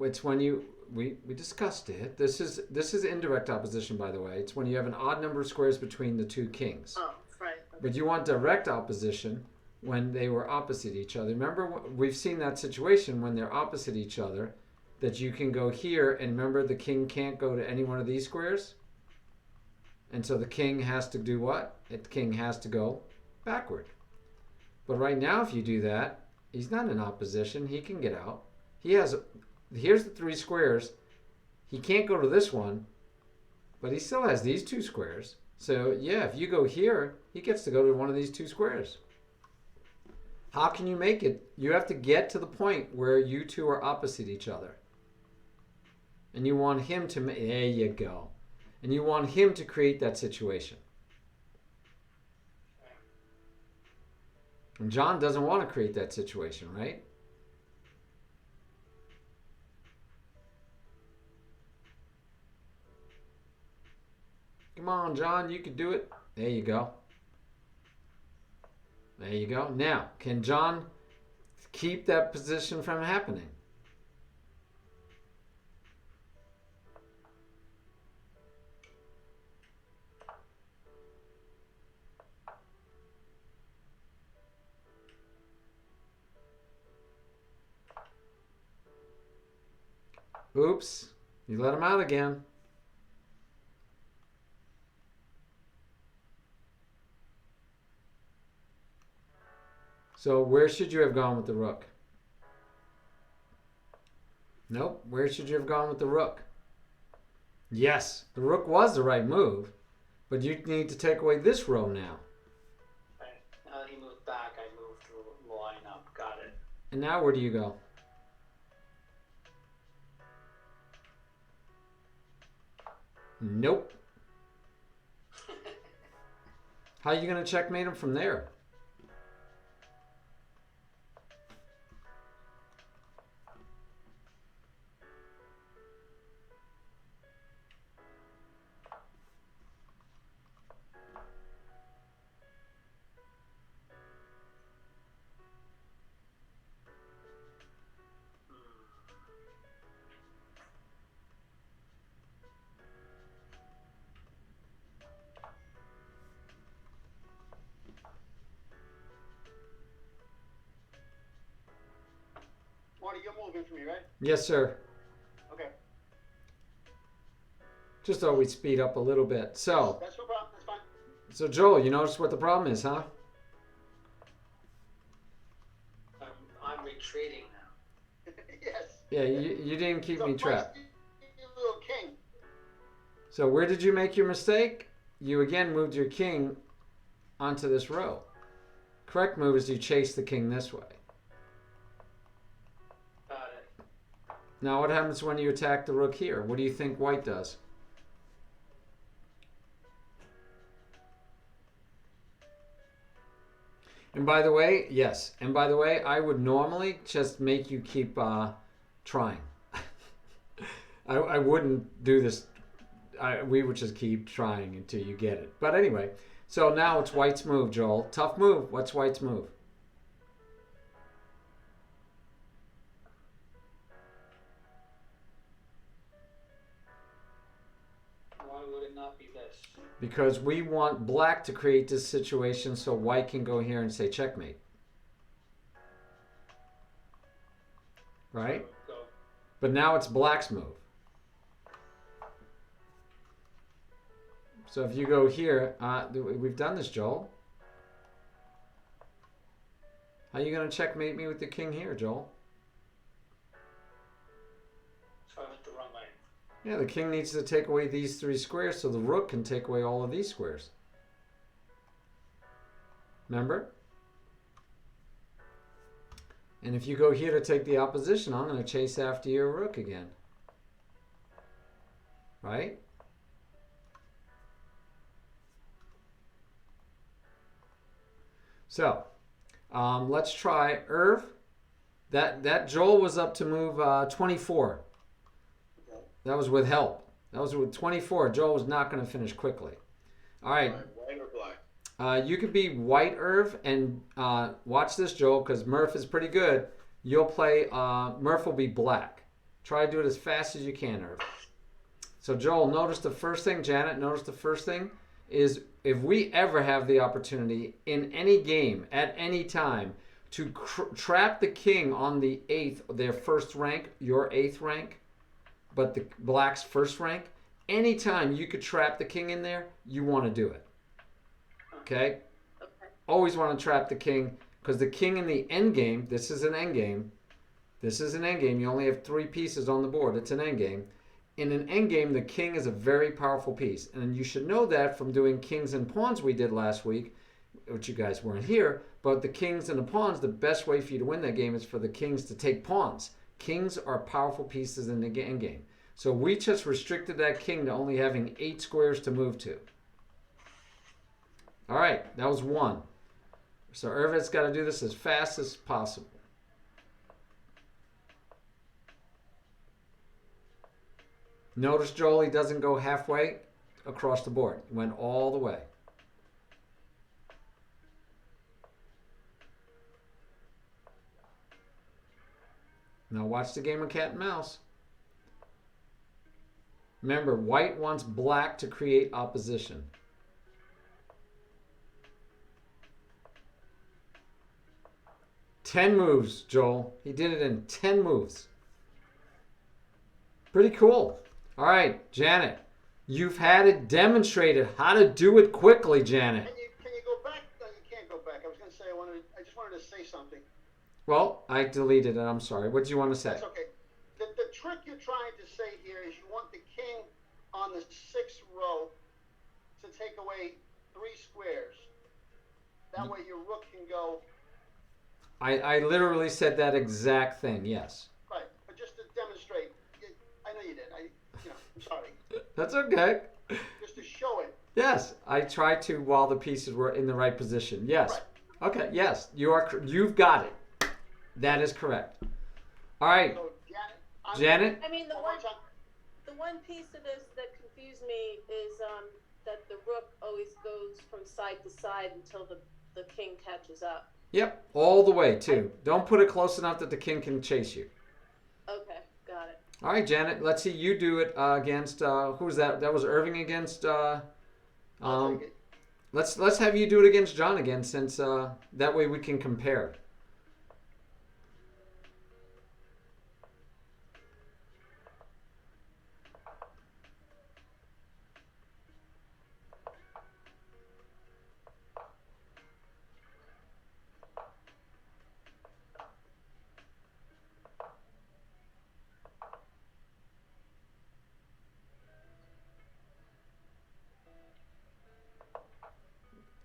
It's when we discussed it. This is indirect opposition, by the way. It's when you have an odd number of squares between the 2 kings. Oh, right. Okay. But you want direct opposition when they were opposite each other. Remember, we've seen that situation when they're opposite each other, that you can go here, and remember the king can't go to any one of these squares. And so the king has to do what? The king has to go backward. But right now, if you do that, he's not in opposition. He can get out. Here's the 3 squares. He can't go to this one, but he still has these 2 squares. So yeah, if you go here, he gets to go to one of these 2 squares. How can you make it? You have to get to the point where you 2 are opposite each other. And you want him to, there you go. And you want him to create that situation. And John doesn't want to create that situation, right? Come on, John, you can do it. There you go. There you go. Now, can John keep that position from happening? Oops, you let him out again. So where should you have gone with the rook? Nope. Where should you have gone with the rook? Yes, the rook was the right move, but you need to take away this row now. Right. Now that he moved back, I moved the line up. Got it. And now where do you go? Nope. How are you going to checkmate him from there? Marty, you're moving for me, right? Yes, sir. Okay. Just thought we'd speed up a little bit. So, That's no problem. That's fine. so Joel, you notice what the problem is, huh? I'm retreating now. Yes. Yeah, you didn't keep So me first, trapped. you little king. So where did you make your mistake? You again moved your king onto this row. Correct move is you chase the king this way. Got it. Now what happens when you attack the rook here? What do you think white does? And by the way, yes. And by the way, I would normally just make you keep trying. I wouldn't do this. We would just keep trying until you get it. But anyway, so now it's white's move, Joel. Tough move. What's white's move? Why would it not be this? Because we want black to create this situation so white can go here and say checkmate. Right? Go. But now it's black's move. So if you go here, we've done this, Joel. How are you going to checkmate me with the king here, Joel? So I went the wrong way. Yeah, the king needs to take away these 3 squares so the rook can take away all of these squares. Remember? And if you go here to take the opposition, I'm going to chase after your rook again. Right? So, let's try Irv. That Joel was up to move 24. That was with help. That was with 24. Joel was not going to finish quickly. All right. White or black? You could be white, Irv, and watch this, Joel, because Murph is pretty good. You'll play, Murph will be black. Try to do it as fast as you can, Irv. So, Joel, notice the first thing, Janet, notice the first thing is if we ever have the opportunity in any game, at any time, to trap the king on the 8th, their first rank, your 8th rank, but the black's first rank, anytime you could trap the king in there, you want to do it. Okay? Always want to trap the king, because the king in the end game, this is an end game. This is an end game. You only have 3 pieces on the board. It's an end game. In an end game, the king is a very powerful piece. And you should know that from doing kings and pawns we did last week, which you guys weren't here. But the kings and the pawns, the best way for you to win that game is for the kings to take pawns. Kings are powerful pieces in the end game. So we just restricted that king to only having 8 squares to move to. All right, that was 1. So Irvin's got to do this as fast as possible. Notice, Joel, he doesn't go halfway across the board. He went all the way. Now watch the game of cat and mouse. Remember, white wants black to create opposition. Ten moves, Joel. He did it in 10 moves. Pretty cool. All right, Janet, you've had it demonstrated how to do it quickly, Janet. Can you go back? No, you can't go back. I was going to say I just wanted to say something. Well, I deleted it. I'm sorry. What do you want to say? That's okay. The trick you're trying to say here is you want the king on the 6th row to take away 3 squares. That way your rook can go. I literally said that exact thing, yes. Right, but just to demonstrate, I know you did. I'm sorry. That's okay. Just to show it. Yes, I tried to while the pieces were in the right position. Yes. Right. Okay, yes, you've got it. That is correct. All right. So, Janet? I mean, the one piece of this that confused me is that the rook always goes from side to side until the king catches up. Yep, all the way, too. Don't put it close enough that the king can chase you. Okay, got it. All right, Janet, let's see you do it against, who was that? That was Irving against, let's have you do it against John again, since that way we can compare.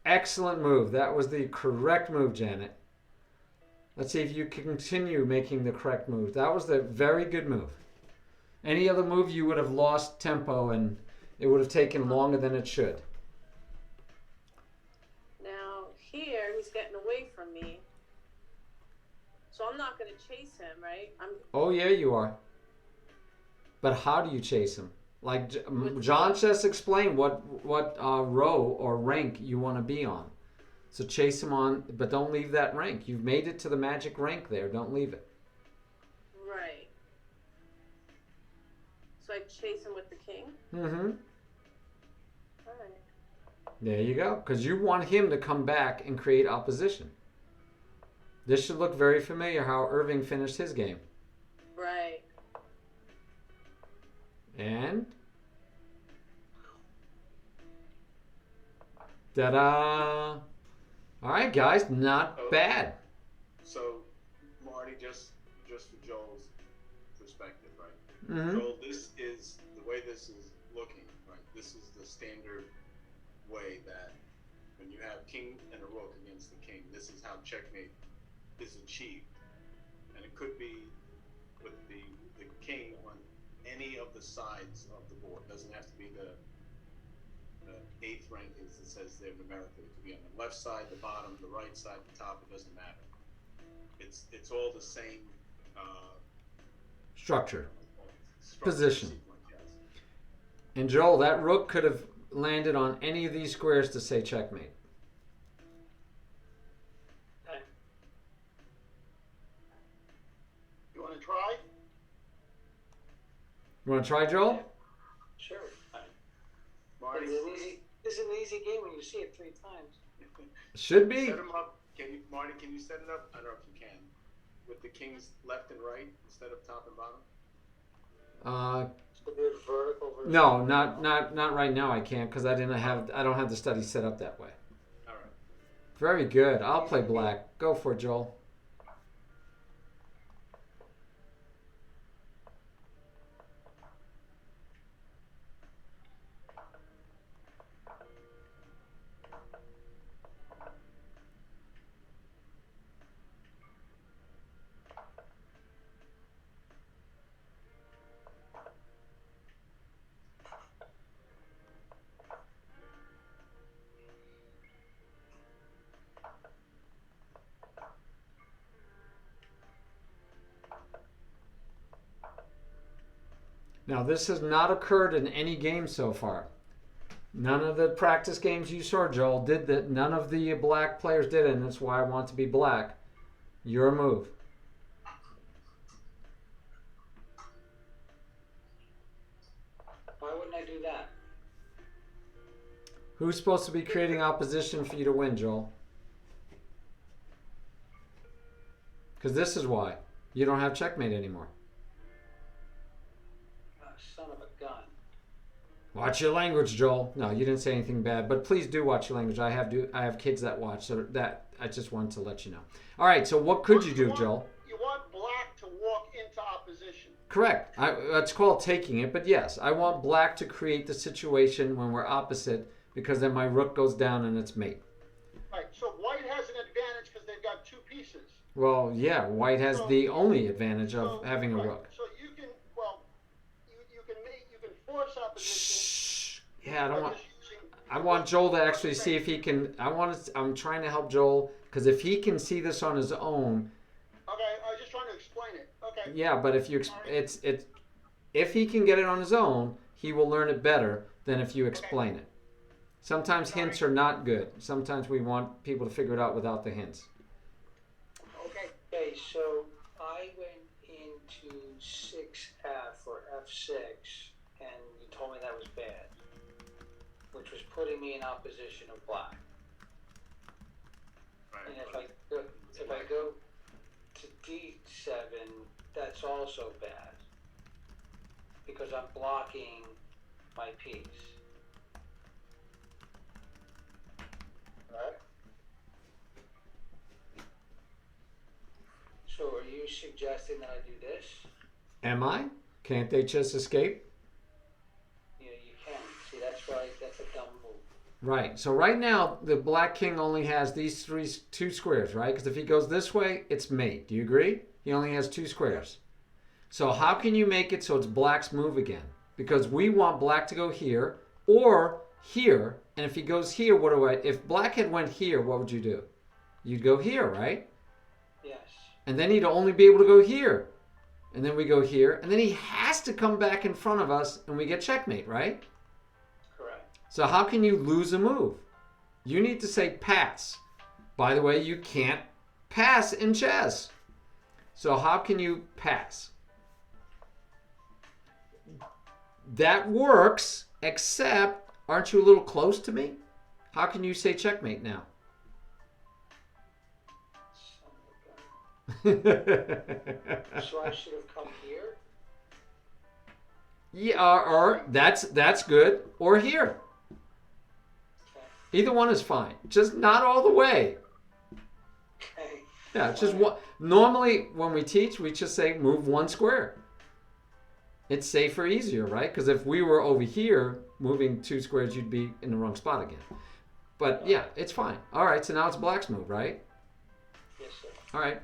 Excellent move. That was the correct move, Janet. Let's see if you can continue making the correct move. That was the very good move. Any other move, you would have lost tempo and it would have taken longer than it should. Now here he's getting away from me. So I'm not going to chase him, right? Oh, yeah, you are. But how do you chase him? Like With John what? just explained what row or rank you want to be on. So chase him on, but don't leave that rank. You've made it to the magic rank there. Don't leave it. Right. So I chase him with the king? Mm-hmm. All right. There you go. Because you want him to come back and create opposition. This should look very familiar how Irving finished his game. Right. And ta-da! All right, guys, not bad. So, Marty, just for Joel's perspective, right? Mm-hmm. Joel, this is the way this is looking, right? This is the standard way that when you have king and a rook against the king, this is how checkmate is achieved. And it could be with the king on any of the sides of the board. It doesn't have to be the eighth rank, as it says there numerically. It could be on the left side, the bottom, the right side, the top. It doesn't matter. It's all the same Structure. structure, Position. sequence, yes. And Joel, that rook could have landed on any of these squares to say checkmate. Okay. You want to try? You want to try, Joel? Sure. Marty, This is an easy game when you see it 3 times. Should be. set him up. Marty, can you set it up? I don't know if you can. With the kings left and right instead of top and bottom? So do it vertical versus No, not right now. I can't because I don't have the study set up that way. All right. Very good. I'll play black. Go for it, Joel. Now, this has not occurred in any game so far. None of the practice games you saw, Joel, did that. None of the black players did it, and that's why I want to be black. Your move. Why wouldn't I do that? Who's supposed to be creating opposition for you to win, Joel? Because this is why. You don't have checkmate anymore. Son of a gun. Watch your language, Joel. No, you didn't say anything bad, but please do watch your language. I have kids that watch, so that I just wanted to let you know. All right, so what could you do, Joel? You want black to walk into opposition. Correct. That's called taking it, but yes, I want black to create the situation when we're opposite because then my rook goes down and it's mate. Right. So white has an advantage because they've got 2 pieces. Well, yeah, white has the only advantage of having a right. rook. So you can you can force opposition. Shh. Yeah, I don't by want. just using- I want Joel to actually see if he can. I'm trying to help Joel because if he can see this on his own, Okay, I was just trying to explain it. Okay. yeah. But if you if he can get it on his own, he will learn it better than if you explain it. Sometimes hints are not good. Sometimes we want people to figure it out without the hints. Okay. Okay, so I went into 6F or F6, and you told me that was bad, which was putting me in opposition of black. Right. And if I go to D7, that's also bad because I'm blocking my piece. Right. So are you suggesting that I do this? Am I? Can't they just escape? You can. See, that's a dumb move. Right. So right now, the black king only has these 2 squares, right? Because if he goes this way, it's mate. Do you agree? He only has 2 squares. So how can you make it so it's black's move again? Because we want black to go here or here. And if he goes here, if black had went here, what would you do? You'd go here, right? Yes. And then he'd only be able to go here. And then we go here. And then he has to come back in front of us and we get checkmate, right? Correct. So how can you lose a move? You need to say pass. By the way, you can't pass in chess. So how can you pass? That works, except, aren't you a little close to me? How can you say checkmate now? So I should have come here. Yeah, or that's good. Or here. Okay. Either one is fine. Just not all the way. Okay. Yeah, it's just one. Normally, when we teach, we just say move one square. It's safer, easier, right? Because if we were over here, moving 2 squares, you'd be in the wrong spot again. But yeah, it's fine. All right, so now it's black's move, right? Yes, sir. All right.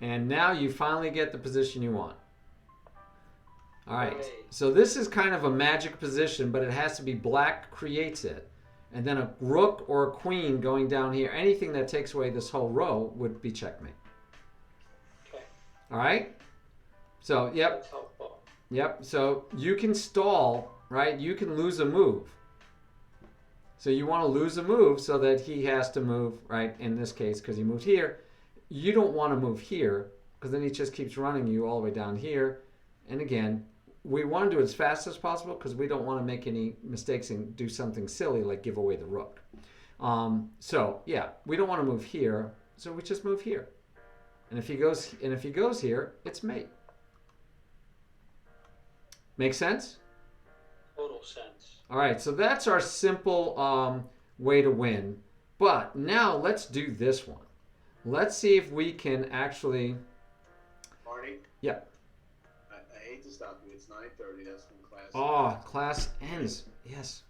And now you finally get the position you want. All right. Hooray. So this is kind of a magic position, but it has to be black creates it. And then a rook or a queen going down here, anything that takes away this whole row would be checkmate. Okay. All right? So, yep. That's helpful. Yep. So you can stall, right? You can lose a move. So you want to lose a move so that he has to move, right? In this case, because he moved here. You don't want to move here because then he just keeps running you all the way down here. And again, we want to do it as fast as possible because we don't want to make any mistakes and do something silly like give away the rook. So yeah, we don't want to move here, so we just move here. And if he goes here, it's mate. Make sense? Total sense. All right, so that's our simple way to win. But now let's do this one. Let's see if we can actually. Marty, Yeah. I hate to stop you. It's 9:30. That's when class. Oh, class ends. Yes.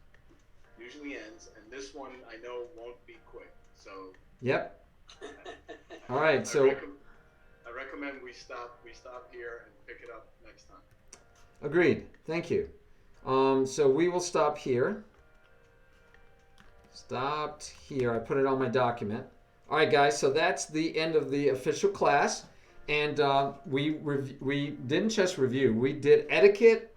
Usually ends, and this one I know won't be quick. So. Yep. All right. So. I recommend we stop here and pick it up next time. Agreed. Thank you. So we will stop here. Stopped here. I put it on my document. All right, guys. So that's the end of the official class, and we didn't just review. We did etiquette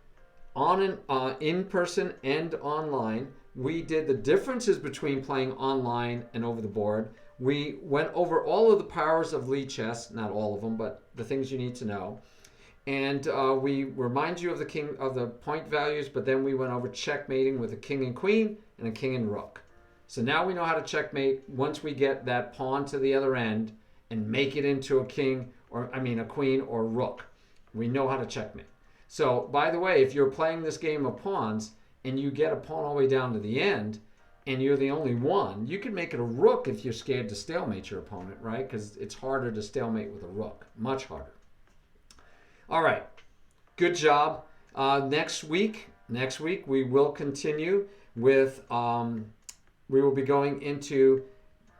on and in person and online. We did the differences between playing online and over the board. We went over all of the powers of lead chess, not all of them, but the things you need to know. And we remind you of the point values, but then we went over checkmating with a king and queen and a king and rook. So now we know how to checkmate once we get that pawn to the other end and make it into a king, a queen or rook. We know how to checkmate. So, by the way, if you're playing this game of pawns and you get a pawn all the way down to the end and you're the only one, you can make it a rook if you're scared to stalemate your opponent, right? Because it's harder to stalemate with a rook, much harder. All right, good job. Next week we will continue with, we will be going into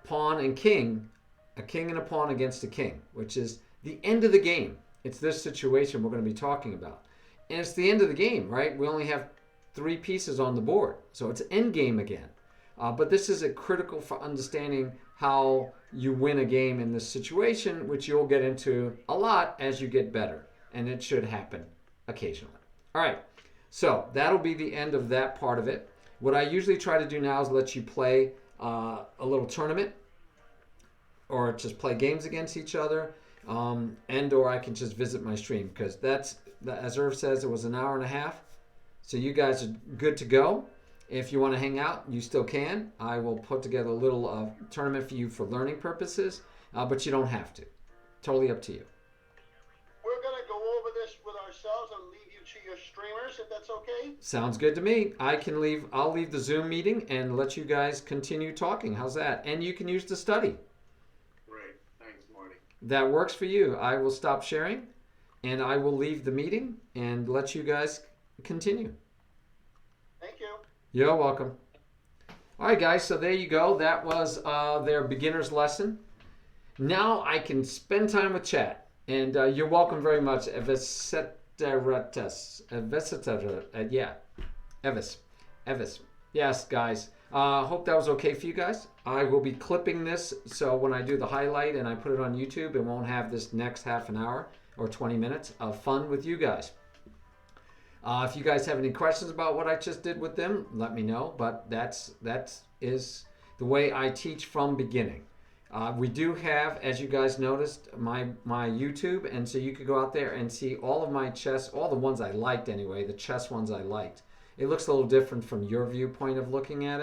pawn and king, a king and a pawn against a king, which is the end of the game. It's this situation we're going to be talking about. And it's the end of the game, right? We only have 3 pieces on the board, so it's end game again. But this is critical for understanding how you win a game in this situation, which you'll get into a lot as you get better. And it should happen occasionally. All right, so that'll be the end of that part of it. What I usually try to do now is let you play a little tournament or just play games against each other, and or I can just visit my stream because that's, as Irv says, it was an hour and a half. So you guys are good to go. If you want to hang out, you still can. I will put together a little tournament for you for learning purposes, but you don't have to. Totally up to you. We're going to go over this with ourselves and leave you to your streamers, if that's okay. Sounds good to me. I'll leave the Zoom meeting and let you guys continue talking. How's that? And you can use the study. Great. Thanks, Marty. That works for you. I will stop sharing and I will leave the meeting and let you guys continue. Thank you. You're welcome. All right, guys. So there you go. That was their beginner's lesson. Now I can spend time with chat. And you're welcome very much, Evis. Yeah, Evis. Yes, guys. Hope that was okay for you guys. I will be clipping this, so when I do the highlight and I put it on YouTube, it won't have this next half an hour or 20 minutes of fun with you guys. If you guys have any questions about what I just did with them, let me know. But that is the way I teach from beginning. We do have, as you guys noticed, my YouTube, and so you could go out there and see all of my chess, all the ones I liked anyway, the chess ones I liked. It looks a little different from your viewpoint of looking at it.